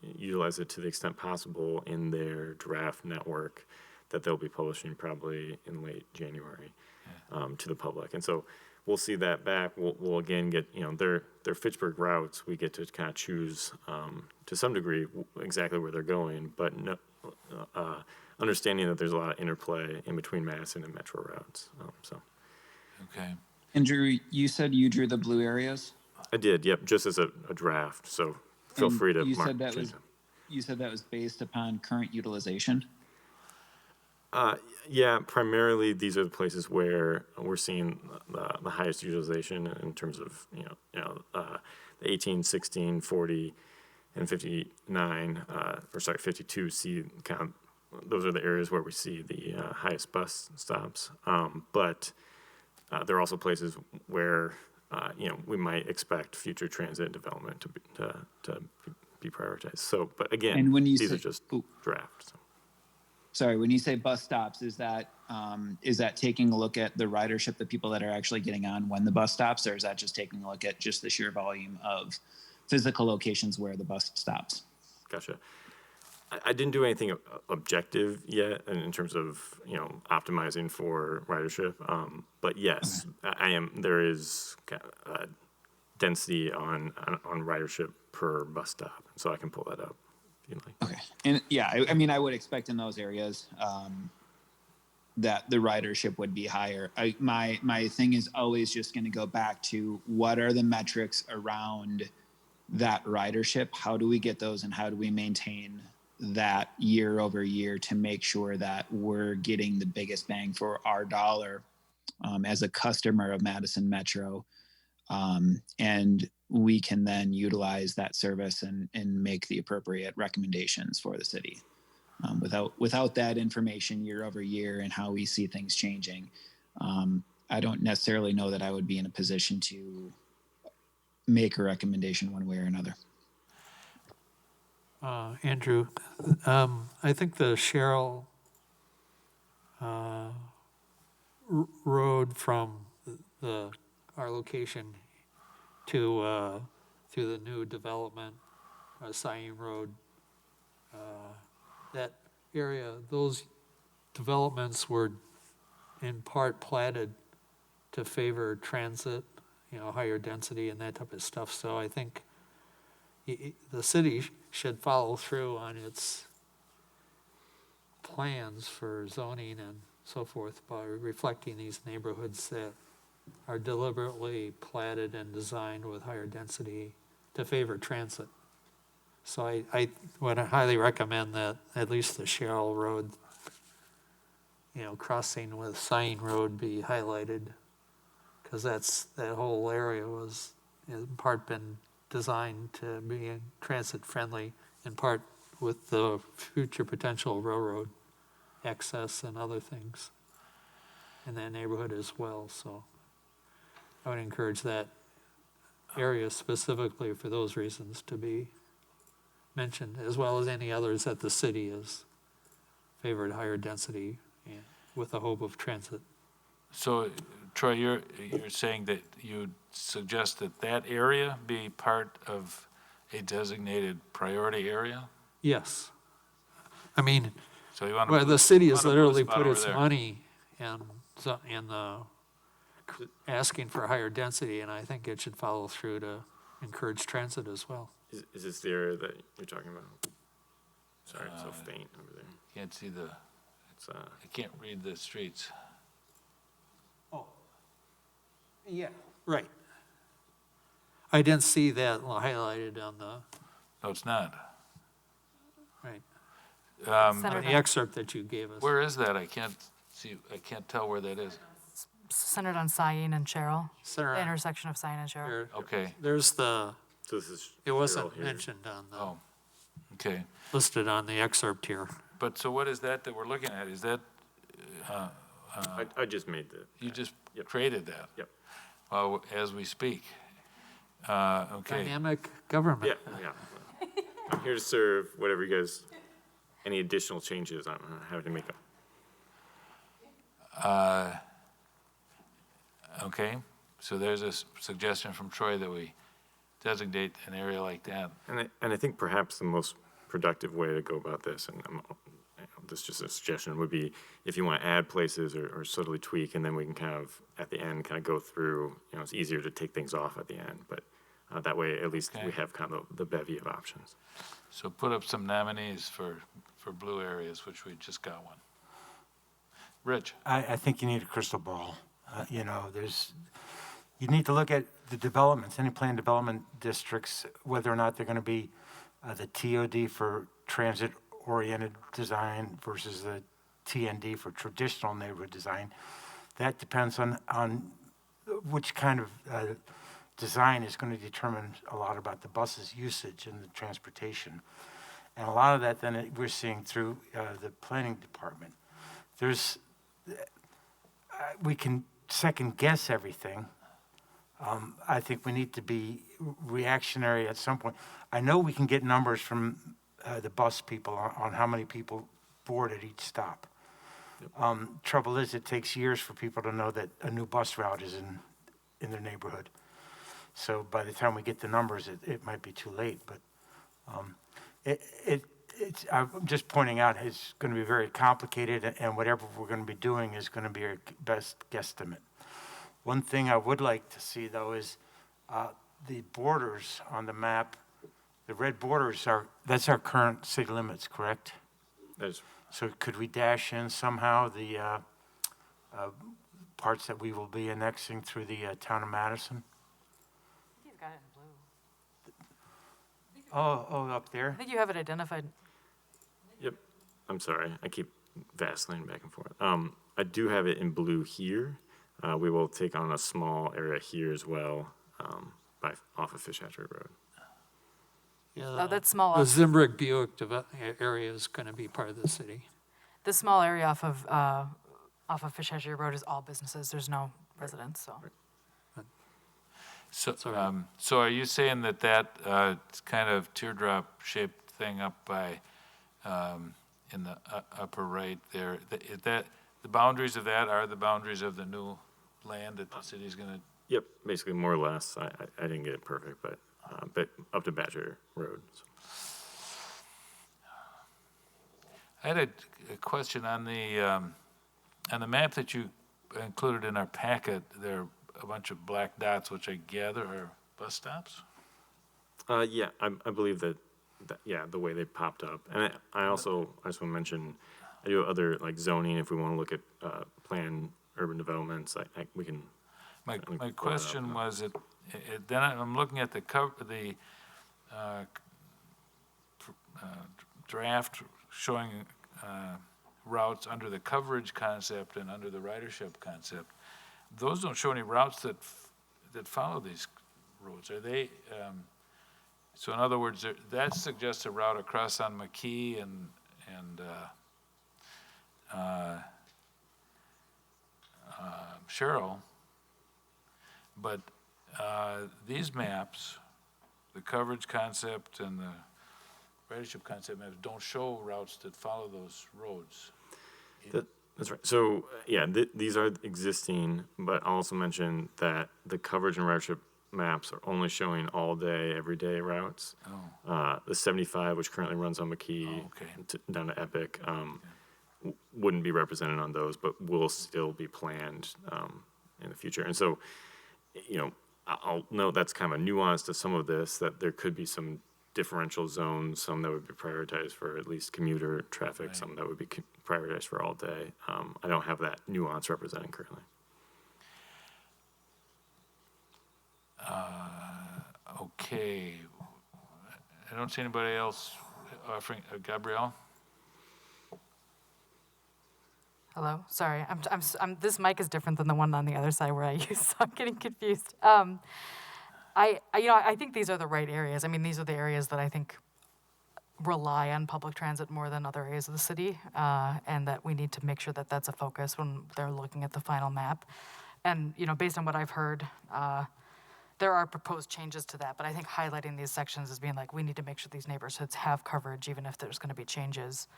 utilize it to the extent possible in their draft network that they'll be publishing probably in late January to the public. And so we'll see that back. We'll again get, their Fitchburg routes, we get to kind of choose to some degree exactly where they're going, but understanding that there's a lot of interplay in between Madison and Metro routes. Okay. Andrew, you said you drew the blue areas? I did, yep, just as a draft, so feel And free to you mark. said that was based upon current utilization? Yeah, primarily these are the places where we're seeing the highest utilization in terms of, the 18, 16, 40, and 59, 52 see kind of, those are the areas where we see the highest bus stops. But there are also places where, we might expect future transit development to be prioritized. So, but again, And when you these say- are just drafts. So. Sorry, when you say bus stops, is that taking a look at the ridership, the people that are actually getting on when the bus stops, or is that just taking a look at just the sheer volume of physical locations where the bus stops? Gotcha. I didn't do anything objective yet in terms of, optimizing for ridership. But yes, I am. There is density on ridership per bus stop, so I can pull that up if you'd like. Okay. And yeah, I would expect in those areas that the ridership would be higher. My thing is always just going to go back to what are the metrics around that ridership? How do we get those, and how do we maintain that year over year to make sure that we're getting the biggest bang for our dollar as a customer of Madison Metro? And we can then utilize that service and make the appropriate recommendations for the city. Without that information year over year and how we see things changing, I don't necessarily know that I would be in a position to make a recommendation one way or another. Andrew, I think the Sherrill road from our location to the new development, Siam Road, that area, those developments were in part platted to favor transit, higher density and that type of stuff. So I think the city should follow through on its plans for zoning and so forth by reflecting these neighborhoods that are deliberately platted and designed with higher density to favor transit. So I would highly recommend that at least the Sherrill Road, crossing with Siam Road be highlighted, because that whole area was in part been designed to be transit friendly, in part with the future potential railroad access and other things in that neighborhood as well. So I would encourage that area specifically for those reasons to be mentioned, as well as any others that the city has favored higher density and with the hope of transit. So, Troy, you're saying that you suggest that that area be part of a designated priority area? Yes. I mean, So you want to well, the city has want a blue literally spot put over its there. money in asking for higher density, and I think it should follow through to encourage transit as well. Is this the area that you're talking about? Sorry, it's so faint over there. Can't see the, It's, I can't read the streets. Oh, yeah, right. I didn't see that highlighted on the, No, it's not. right, Um, Centered on the on- excerpt that you gave us. Where is that? I can't see, I can't tell where that is. Centered on Cyan and Sherrill, Center the on intersection of Cyan and Sherrill. here. Okay, There's the, so this is. it wasn't Sherrill here. mentioned on the, oh, okay. listed on the excerpt here. But so what is that we're looking at? Is that, I just made the. you just Yep. created that? Yep. Well, as we speak. Okay, Dynamic government. Yeah. I'm here to serve whatever you guys, any additional changes I'm having to make up. okay. So there's a suggestion from Troy that we designate an area like that. And I think perhaps the most productive way to go about this, and this is just a suggestion, would be if you want to add places or subtly tweak, and then we can kind of, at the end, kind of go through, it's easier to take things off at the end, but that way, at least Okay. we have kind of the bevy of options. So put up some nominees for blue areas, which we just got one. Rich? I think you need a crystal ball. You need to look at the developments, any planned development districts, whether or not they're going to be the TOD for transit-oriented design versus the TND for traditional neighborhood design. That depends on which kind of design is going to determine a lot about the bus's usage and the transportation. And a lot of that then we're seeing through the planning department. We can second guess everything. I think we need to be reactionary at some point. I know we can get numbers from the bus people on how many people board at each stop. Trouble is, it takes years for people to know that a new bus route is in their neighborhood. So by the time we get the numbers, it might be too late. But I'm just pointing out it's going to be very complicated, and whatever we're going to be doing is going to be our best guesstimate. One thing I would like to see, though, is the borders on the map. The red borders that's our current city limits, correct? So could we dash in somehow the parts that we will be annexing through the town of Madison? You've got it in blue. Oh, up I there? think you have it identified. Yep, I'm sorry, I keep vacillating back and forth. I do have it in blue here. We will take on a small area here as well, off of Fish Hatchery Road. Yeah, Oh, that's small. the Zimbrick Buick area is going to be part of the city. The small area off of Fish Hatchery Road is all businesses. There's no residents, so. So, Sorry. so are you saying that kind of teardrop-shaped thing up by, in the upper right there, the boundaries of that are the boundaries of the new land that the city's gonna, Yep, basically more or less. I didn't get it perfect, but up to Badger Road. So. I had a question on the map that you included in our packet. There are a bunch of black dots, which I gather are bus stops? Yeah, I believe that, yeah, the way they popped up. And I just want to mention, I do other like zoning, if we want to look at planned urban developments, we can. My pull that up question now. was, then I'm looking at the draft showing routes under the coverage concept and under the ridership concept. Those don't show any routes that follow these roads. Are they, so in other words, that suggests a route across on McKee and Sherrill. But these maps, the coverage concept and the ridership concept maps, don't show routes that follow those roads. That's right. So, yeah, these are existing, but I'll also mention that the coverage and ridership maps are only showing all-day, everyday routes. The 75, which currently runs on McKee down to Epic, wouldn't be represented on those, but will still be planned in the future. And so, you know, I'll note that's kind of a nuance to some of this, that there could be some differential zones, some that would be prioritized for at least commuter traffic, some that would be prioritized for all day. I don't have that nuance represented currently. Okay. I don't see anybody else offering, Gabrielle? Hello, sorry, this mic is different than the one on the other side where I use, so I'm getting confused. I think these are the right areas. I mean, these are the areas that I think rely on public transit more than other areas of the city, and that we need to make sure that that's a focus when they're looking at the final map. And, based on what I've heard, there are proposed changes to that, but I think highlighting these sections as being like, we need to make sure these neighborhoods have coverage, even if there's gonna be changes,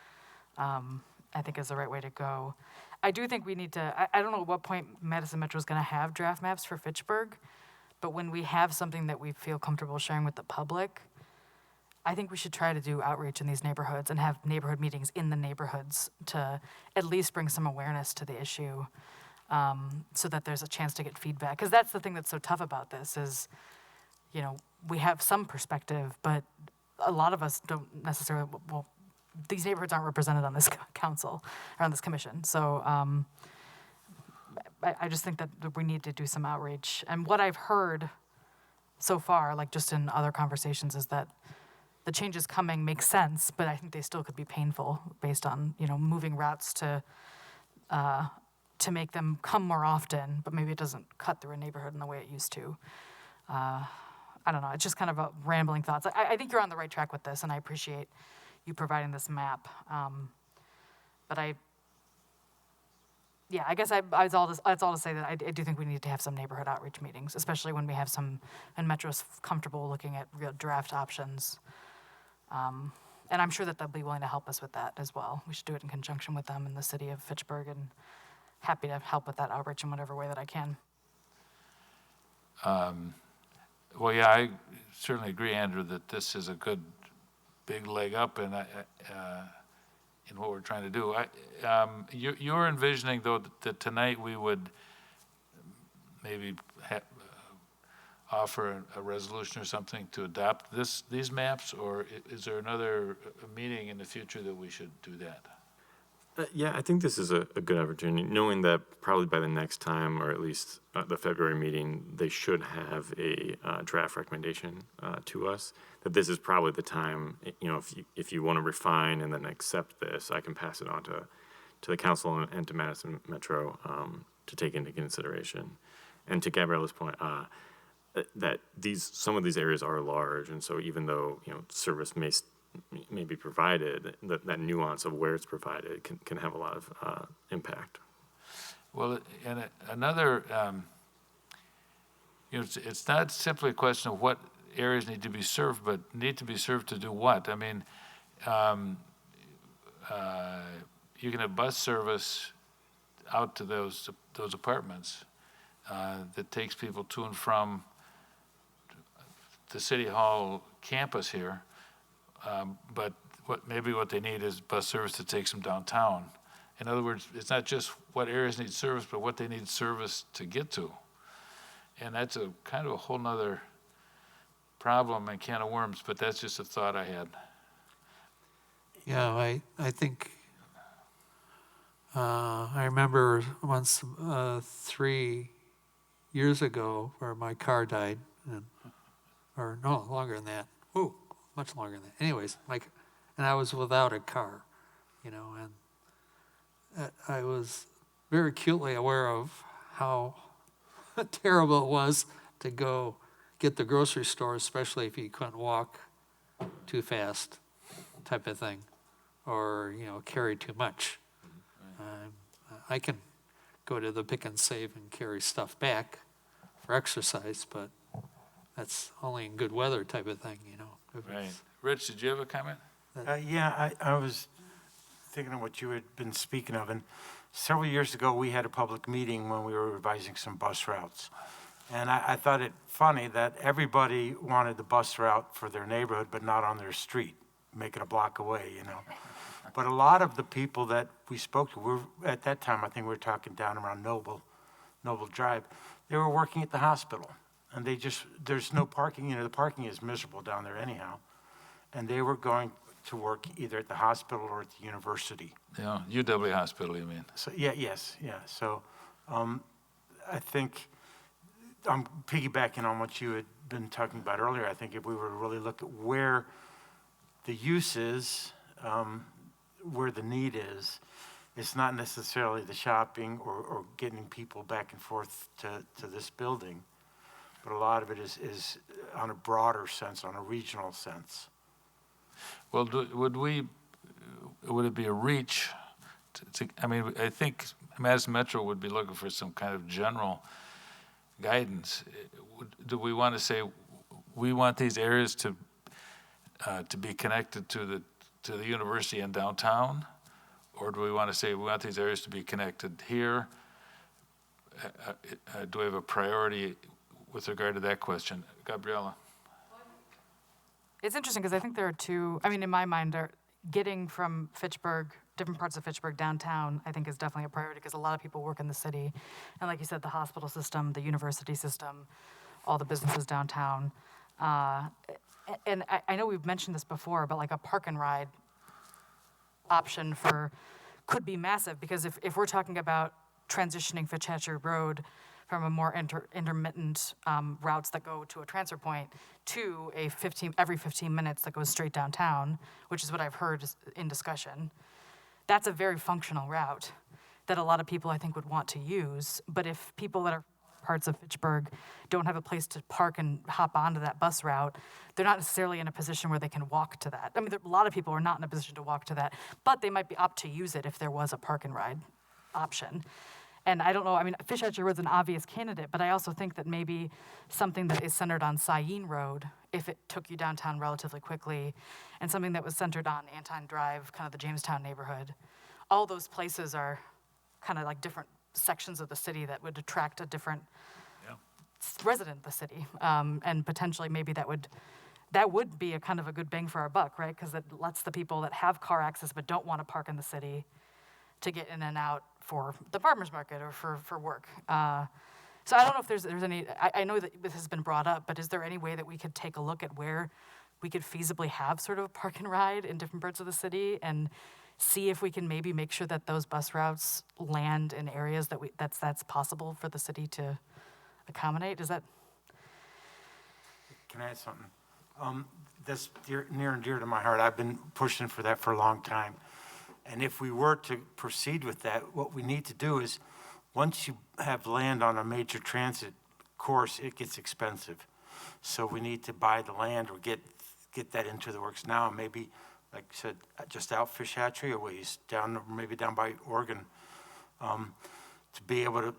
I think is the right way to go. I do think we need to, I don't know at what point Madison Metro is gonna have draft maps for Fitchburg, but when we have something that we feel comfortable sharing with the public, I think we should try to do outreach in these neighborhoods and have neighborhood meetings in the neighborhoods to at least bring some awareness to the issue, so that there's a chance to get feedback. Because that's the thing that's so tough about this is, we have some perspective, but a lot of us don't necessarily, well, these neighborhoods aren't represented on this council or on this commission. So I just think that we need to do some outreach. And what I've heard so far, like just in other conversations, is that the changes coming make sense, but I think they still could be painful based on, moving routes to make them come more often, but maybe it doesn't cut through a neighborhood in the way it used to. I don't know, it's just kind of a rambling thoughts. I think you're on the right track with this, and I appreciate you providing this map. But I guess that's all to say that I do think we need to have some neighborhood outreach meetings, especially when we have some, and Metro's comfortable looking at real draft options. And I'm sure that they'll be willing to help us with that as well. We should do it in conjunction with them in the city of Fitchburg, and happy to help with that outreach in whatever way that I can. Well, yeah, I certainly agree, Andrew, that this is a good big leg up in what we're trying to do. You're envisioning, though, that tonight we would maybe offer a resolution or something to adopt these maps, or is there another meeting in the future that we should do that? Yeah, I think this is a good opportunity, knowing that probably by the next time, or at least the February meeting, they should have a draft recommendation to us, that this is probably the time, if you want to refine and then accept this, I can pass it on to the council and to Madison Metro to take into consideration. And to Gabriella's point, that some of these areas are large, and so even though, service may be provided, that nuance of where it's provided can have a lot of impact. Well, and another it's not simply a question of what areas need to be served, but need to be served to do what? I mean, you can have bus service out to those apartments that takes people to and from the City Hall campus here, but maybe what they need is bus service that takes them downtown. In other words, it's not just what areas need service, but what they need service to get to. And that's a kind of a whole nother problem and can of worms, but that's just a thought I had. Yeah, I think, I remember once, 3 years ago, where my car died, or no, longer than that. Ooh, much longer than that. Anyways, and I was without a car, and I was very acutely aware of how terrible it was to go get the grocery store, especially if you couldn't walk too fast, type of thing, or carry too much. I can go to the Pick and Save and carry stuff back for exercise, but that's only in good weather, type of thing, Right. Rich, did you have a comment? Yeah, I was thinking of what you had been speaking of, and several years ago, we had a public meeting when we were revising some bus routes. And I thought it funny that everybody wanted the bus route for their neighborhood, but not on their street, make it a block away, But a lot of the people that we spoke to, at that time, I think we were talking down around Noble Drive, they were working at the hospital. And there's no parking, the parking is miserable down there anyhow. And they were going to work either at the hospital or at the university. Yeah, UW Hospital, you mean? So, yeah. So I think I'm piggybacking on what you had been talking about earlier. I think if we were to really look at where the use is, where the need is, it's not necessarily the shopping or getting people back and forth to this building, but a lot of it is on a broader sense, on a regional sense. Well, would it be a reach? I think Madison Metro would be looking for some kind of general guidance. Do we want to say we want these areas to be connected to the university and downtown, or do we want to say we want these areas to be connected here? Do we have a priority with regard to that question, Gabriella? It's interesting because I think there are two, in my mind, getting from Fitchburg, different parts of Fitchburg downtown, I think is definitely a priority because a lot of people work in the city. And like you said, the hospital system, the university system, all the businesses downtown. And I know we've mentioned this before, but like a park and ride option could be massive because if we're talking about transitioning Fitchhatcher Road from a more intermittent routes that go to a transfer point to every 15 minutes that goes straight downtown, which is what I've heard in discussion. That's a very functional route that a lot of people I think would want to use. But if people that are parts of Fitchburg don't have a place to park and hop onto that bus route, they're not necessarily in a position where they can walk to that. A lot of people are not in a position to walk to that, but they might be opt to use it if there was a park and ride option. And I don't know, Fitchhatcher Road's an obvious candidate, but I also think that maybe something that is centered on Sayin Road, if it took you downtown relatively quickly, and something that was centered on Anton Drive, kind of the Jamestown neighborhood, all those places are kind of like different sections of the city that would attract a different resident of the city. And potentially maybe that would be a kind of a good bang for our buck, right? Because it lets the people that have car access but don't want to park in the city to get in and out for the farmer's market or for work. So I don't know if there's any, I know that this has been brought up, but is there any way that we could take a look at where we could feasibly have sort of a park and ride in different parts of the city and see if we can maybe make sure that those bus routes land in areas that's possible for the city to accommodate? Is that? Can I add something? That's near and dear to my heart. I've been pushing for that for a long time. And if we were to proceed with that, what we need to do is, once you have land on a major transit course, it gets expensive. So we need to buy the land or get that into the works now. Maybe, like I said, just out Fish Hatchery or ways down, maybe down by Oregon, to be able to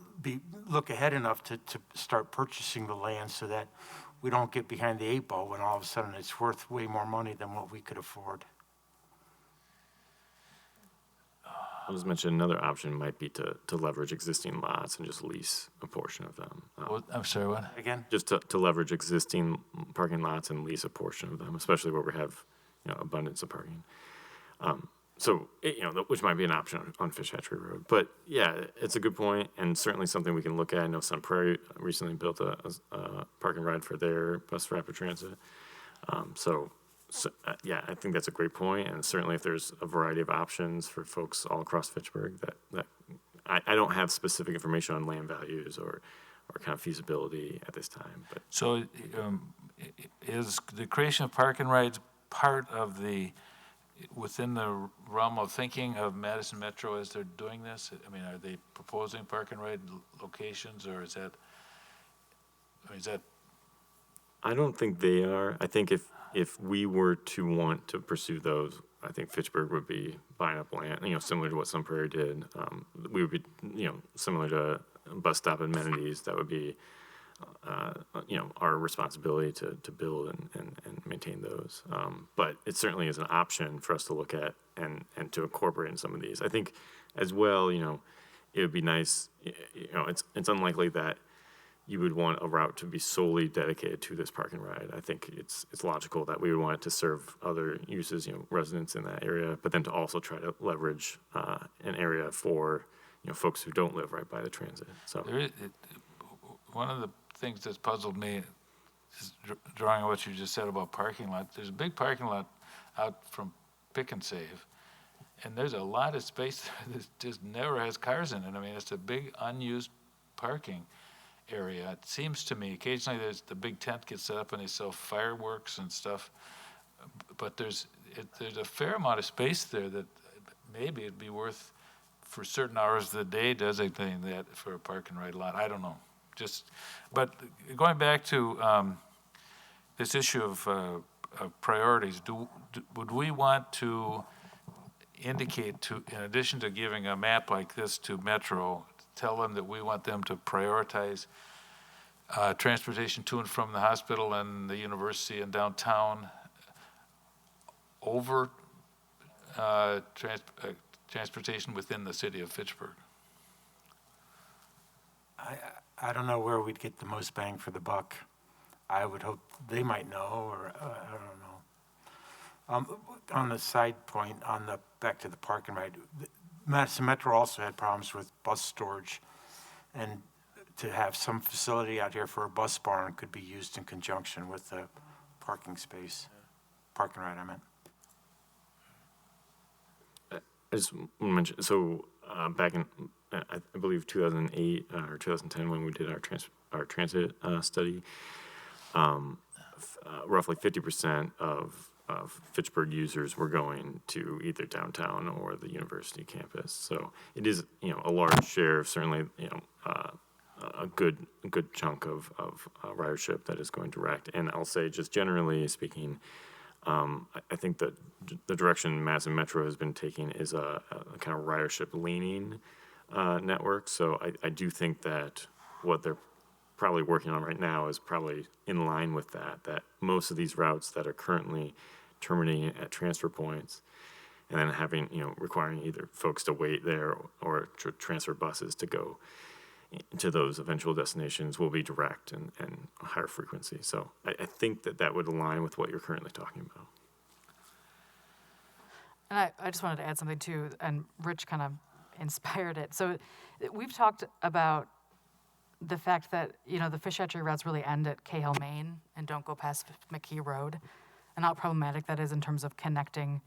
look ahead enough to start purchasing the land so that we don't get behind the 8 ball when all of a sudden it's worth way more money than what we could afford. I'll just mention another option might be to leverage existing lots and just lease a portion of them. I'm sorry, what? Again, Just to leverage existing parking lots and lease a portion of them, especially where we have, abundance of parking. Which might be an option on Fish Hatchery Road. But yeah, it's a good point and certainly something we can look at. I know Sun Prairie recently built a park and ride for their bus rapid transit. I think that's a great point, and certainly if there's a variety of options for folks all across Fitchburg, that I don't have specific information on land values or kind of feasibility at this time, but So is the creation of park and rides part of within the realm of thinking of Madison Metro as they're doing this? I mean, are they proposing park and ride locations, or is that? I don't think they are. I think if we were to want to pursue those, I think Fitchburg would be buying up land, similar to what Sun Prairie did. We would be, similar to bus stop amenities, that would be, our responsibility to build and maintain those. But it certainly is an option for us to look at and to incorporate in some of these. I think as well, it would be nice, it's unlikely that you would want a route to be solely dedicated to this park and ride. I think it's logical that we would want it to serve other uses, residents in that area, but then to also try to leverage an area for, folks who don't live right by the transit. So One of the things that's puzzled me is drawing on what you just said about parking lot. There's a big parking lot out from Pick and Save, and there's a lot of space there that just never has cars in it. I mean, it's a big unused parking area. It seems to me occasionally there's the big tent gets set up and they sell fireworks and stuff, but there's a fair amount of space there that maybe it'd be worth for certain hours of the day designating that for a park and ride lot. I don't know. But going back to this issue of priorities, would we want to indicate in addition to giving a map like this to Metro, tell them that we want them to prioritize transportation to and from the hospital and the university and downtown over transportation within the city of Fitchburg? I don't know where we'd get the most bang for the buck. I would hope they might know, or I don't know. On the side point, back to the park and ride, Madison Metro also had problems with bus storage, and to have some facility out here for a bus barn could be used in conjunction with the parking space. Park and ride, I meant. I just want to mention, so back in, I believe 2008 or 2010 when we did our transit study, roughly 50% of Fitchburg users were going to either downtown or the university campus. So it is, a large share, certainly, a good chunk of ridership that is going direct. And I'll say, just generally speaking, I think that the direction Madison Metro has been taking is a kind of ridership leaning network. So I do think that what they're probably working on right now is probably in line with that most of these routes that are currently terminating at transfer points and then having, requiring either folks to wait there or transfer buses to go to those eventual destinations will be direct and higher frequency. So I think that would align with what you're currently talking about. And I just wanted to add something too, and Rich kind of inspired it. So we've talked about the fact that, the fish hatchery routes really end at Cahill, Maine and don't go past McKee Road, and how problematic that is in terms of connecting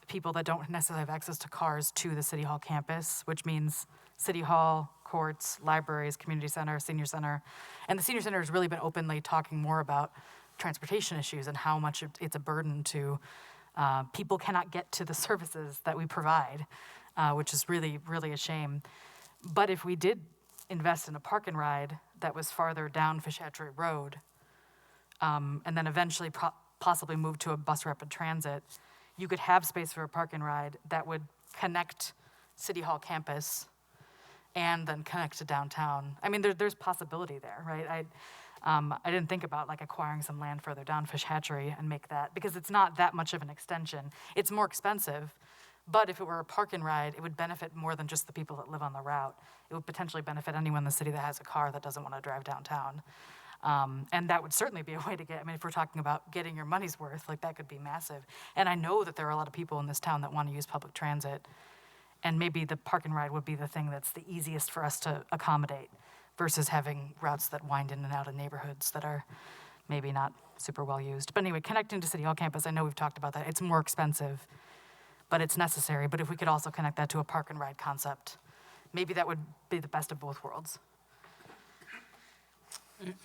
people that don't necessarily have access to cars to the City Hall campus, which means City Hall, courts, libraries, community center, senior center. And the senior center has really been openly talking more about transportation issues and how much it's a burden to people cannot get to the services that we provide, which is really, really a shame. But if we did invest in a park and ride that was farther down Fish Hatchery Road, and then eventually possibly move to a bus rapid transit, you could have space for a park and ride that would connect City Hall campus and then connect to downtown. I mean, there's possibility there, right? I didn't think about like acquiring some land further down Fish Hatchery and make that, because it's not that much of an extension. It's more expensive, but if it were a park and ride, it would benefit more than just the people that live on the route. It would potentially benefit anyone in the city that has a car that doesn't want to drive downtown. And that would certainly be a way to get, I mean, if we're talking about getting your money's worth, like that could be massive. And I know that there are a lot of people in this town that want to use public transit, and maybe the park and ride would be the thing that's the easiest for us to accommodate versus having routes that wind in and out of neighborhoods that are maybe not super well used. But anyway, connecting to City Hall campus, I know we've talked about that. It's more expensive, but it's necessary. But if we could also connect that to a park and ride concept, maybe that would be the best of both worlds.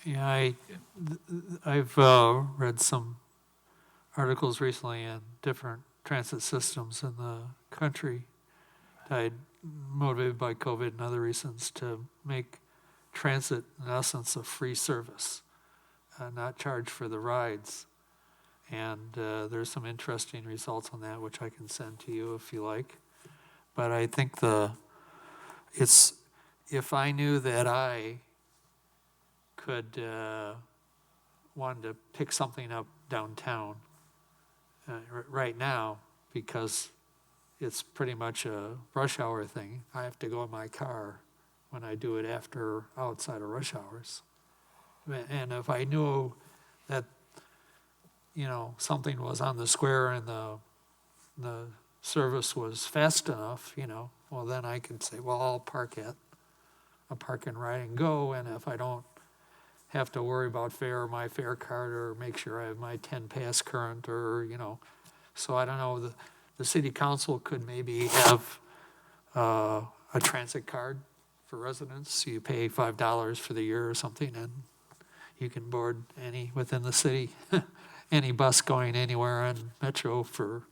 Yeah, I've read some articles recently on different transit systems in the country, motivated by COVID and other reasons, to make transit, in essence, a free service, not charge for the rides. And there's some interesting results on that, which I can send to you if you like. But I think if I knew that I could wanted to pick something up downtown right now, because it's pretty much a rush hour thing, I have to go in my car when I do it after outside of rush hours. And if I knew that, something was on the square and the service was fast enough, well, then I could say, well, I'll park at a park and ride and go. And if I don't have to worry about fare or my fare card, or make sure I have my 10 pass current, or, so I don't know, the city council could maybe have a transit card for residents. So you pay $5 for the year or something, and you can board any within the city, any bus going anywhere on Metro for,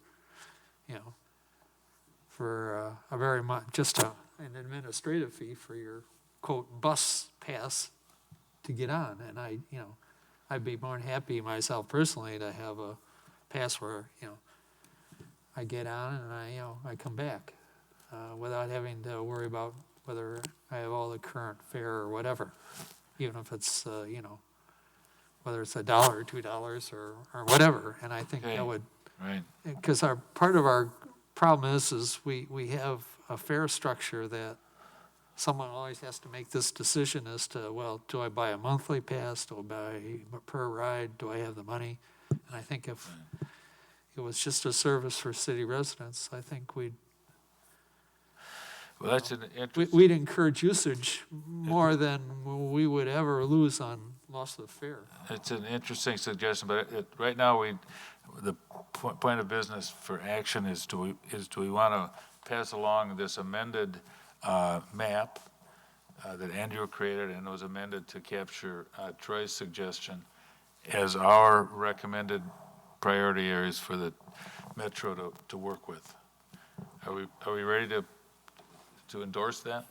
for a very much, just an administrative fee for your quote bus pass to get on. And I'd be more than happy myself personally to have a pass where, I get on and I come back without having to worry about whether I have all the current fare or whatever, even if it's, whether it's $1 or $2 or whatever. And I think that would, Right. because part of our problem is we have a fare structure that someone always has to make this decision as to, well, do I buy a monthly pass? Do I buy per ride? Do I have the money? And I think if it was just a service for city residents, I think we'd encourage usage more than we would ever lose on loss of fare. It's an interesting suggestion, but right now the point of business for action is do we want to pass along this amended map that Andrew created, and was amended to capture Troy's suggestion as our recommended priority areas for the Metro to work with. Are we ready to endorse that?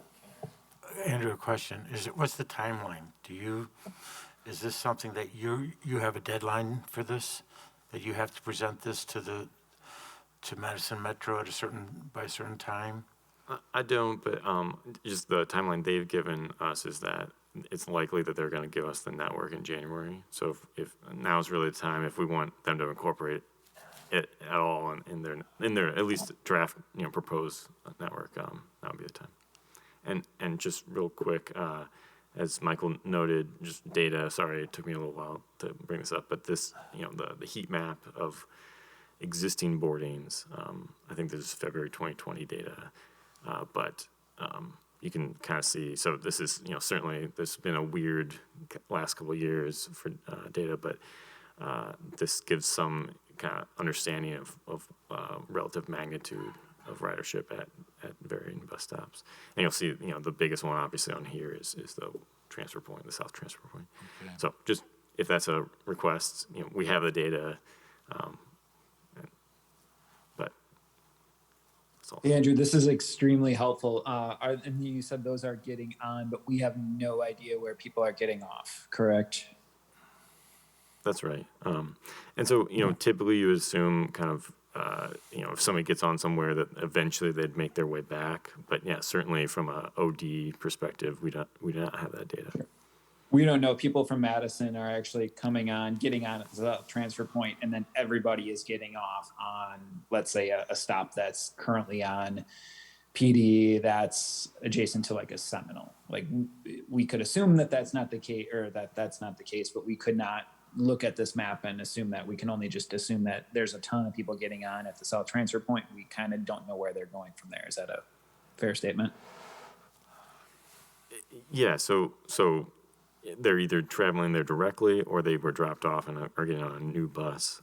Andrew, a question. What's the timeline? Is this something that you have a deadline for this? That you have to present this to Madison Metro at by a certain time? I don't, but just the timeline they've given us is that it's likely that they're going to give us the network in January. So if now is really the time, if we want them to incorporate it at all in their at least draft, proposed network, that would be the time. And just real quick, as Michael noted, just data. Sorry, it took me a little while to bring this up, but this, the heat map of existing boardings. I think this is February 2020 data. But you can kind of see, so this is, certainly there's been a weird last couple of years for data, but this gives some kind of understanding of relative magnitude of ridership at varying bus stops. And you'll see, the biggest one obviously on here is the transfer point, the south transfer point. Okay. So just, if that's a request, we have the data, but that's all. Andrew, this is extremely helpful. And you said those are getting on, but we have no idea where people are getting off, correct? That's right. And so, typically you assume kind of if somebody gets on somewhere, that eventually they'd make their way back. But yeah, certainly from a OD perspective, we do not have that data. We don't know. People from Madison are actually coming on, getting on at the transfer point, and then everybody is getting off on, let's say, a stop that's currently on PD that's adjacent to like a Seminole. Like, we could assume that that's not the case, or that's not the case, but we could not look at this map and assume that. We can only just assume that there's a ton of people getting on at the south transfer point. We kind of don't know where they're going from there. Is that a fair statement? Yeah, so they're either traveling there directly or they were dropped off and are getting on a new bus.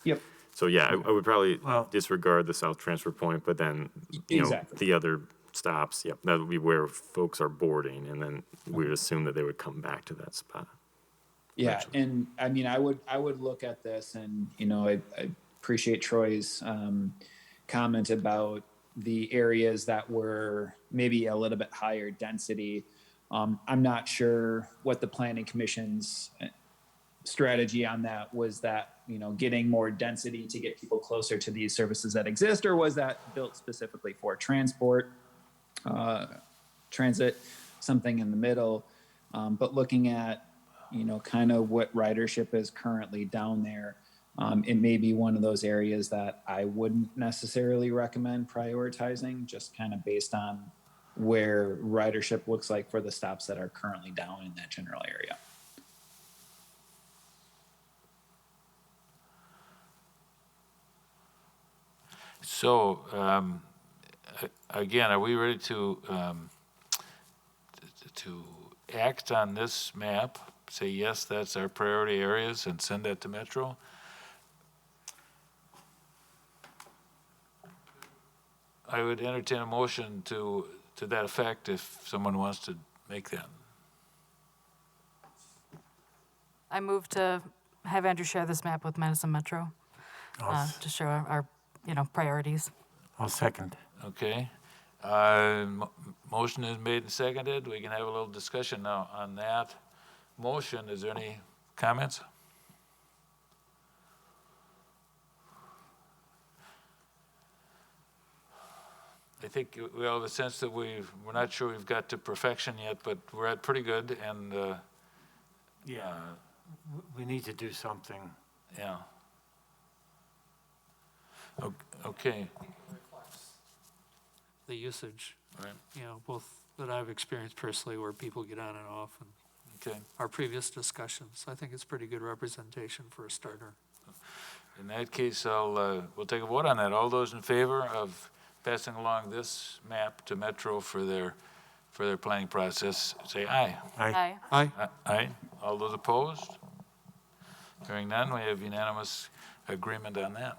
Yep. So yeah, I would probably Well- disregard the south transfer point, but then, Exactly. the other stops, yep, that would be where folks are boarding, and then we would assume that they would come back to that spot. Yeah, and I mean, I would look at this, and I appreciate Troy's comment about the areas that were maybe a little bit higher density. I'm not sure what the planning commission's strategy on that was. That getting more density to get people closer to these services that exist, or was that built specifically for transit, something in the middle? But looking at kind of what ridership is currently down there, it may be one of those areas that I wouldn't necessarily recommend prioritizing, just kind of based on where ridership looks like for the stops that are currently down in that general area. So, again, are we ready to act on this map? Say, yes, that's our priority areas, and send that to Metro? I would entertain a motion to that effect if someone wants to make that. I move to have Andrew share this map with Madison Metro to show our priorities. I'll second. Okay. Motion is made and seconded. We can have a little discussion now on that motion. Is there any comments? I think we all have a sense that we're not sure we've got to perfection yet, but we're at pretty good, and Yeah, we need to do something. yeah. Okay. The usage, Right. both that I've experienced personally, where people get on and off, and Okay. our previous discussions. I think it's pretty good representation for a starter. In that case, we'll take a vote on that. All those in favor of passing along this map to Metro for their planning process, say aye. Aye. Aye. Aye. All those opposed? Hearing none, we have unanimous agreement on that.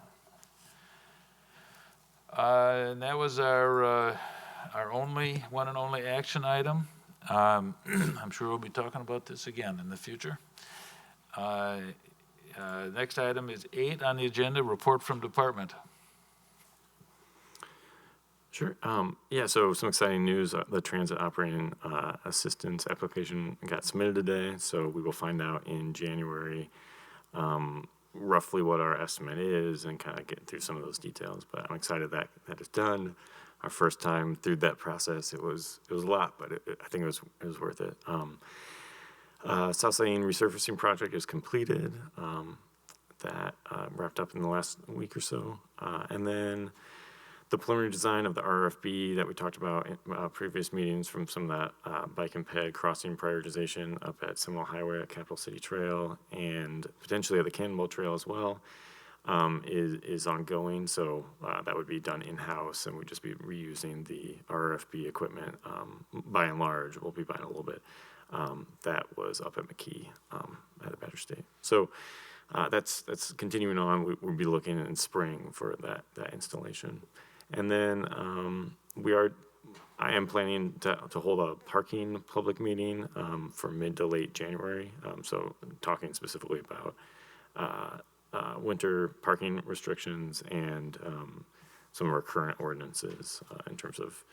And that was our one and only action item. I'm sure we'll be talking about this again in the future. Next item is 8 on the agenda, report from department. Sure. Yeah, so some exciting news. The transit operating assistance application got submitted today, so we will find out in January roughly what our estimate is and kind of get through some of those details. But I'm excited that is done. Our first time through that process, it was a lot, but I think it was worth it. South Lane resurfacing project is completed. That wrapped up in the last week or so, and then the preliminary design of the RFB that we talked about in previous meetings from some of that bike and ped crossing prioritization up at Seminole Highway at Capital City Trail and potentially at the Cannonball Trail as well is ongoing. So that would be done in-house, and we'd just be reusing the RFB equipment. By and large, we'll be buying a little bit. That was up at McKee at a better state. So that's continuing on. We'll be looking in spring for that installation. And then I am planning to hold a parking public meeting for mid to late January. So talking specifically about winter parking restrictions and some of our current ordinances in terms of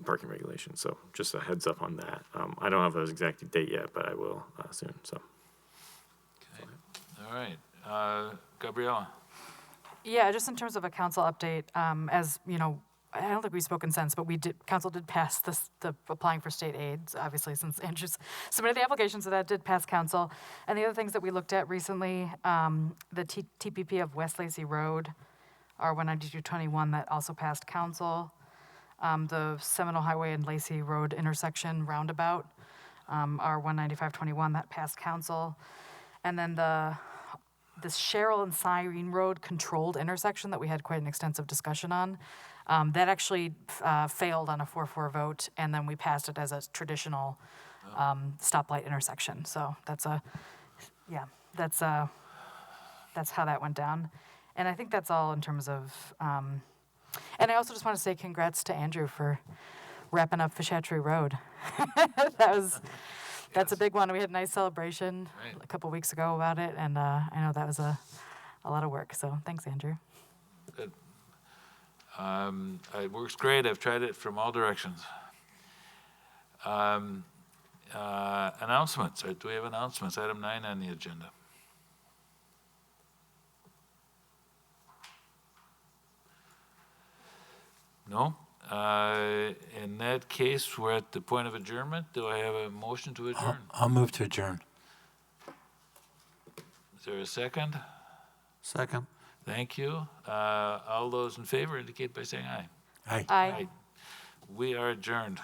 parking regulations. So just a heads up on that. I don't have an exact date yet, but I will soon. So. Okay. All right. Gabriella? Yeah, just in terms of a council update, as you know, I don't think we've spoken since, but council did pass the applying for state aid, obviously, since Andrew's submitted the application, so that did pass council. And the other things that we looked at recently, the TPP of West Lacey Road, R19221, that also passed council. The Seminole Highway and Lacey Road intersection roundabout, R19521, that passed council. And then this Sherrill and Cyrene Road controlled intersection that we had quite an extensive discussion on, that actually failed on a 4-4 vote, and then we passed it as a traditional stoplight intersection. So that's how that went down. And I think that's all in terms of, and I also just want to say congrats to Andrew for wrapping up Fishatry Road. That's a big one. We had a nice celebration a couple weeks ago about it, and I know that was a lot of work. So thanks, Andrew. Good. It works great. I've tried it from all directions. Announcements. Do we have announcements? Item 9 on the agenda. No? In that case, we're at the point of adjournment. Do I have a motion to adjourn? I'll move to adjourn. Is there a second? Second. Thank you. All those in favor indicate by saying aye. Aye. Aye. We are adjourned.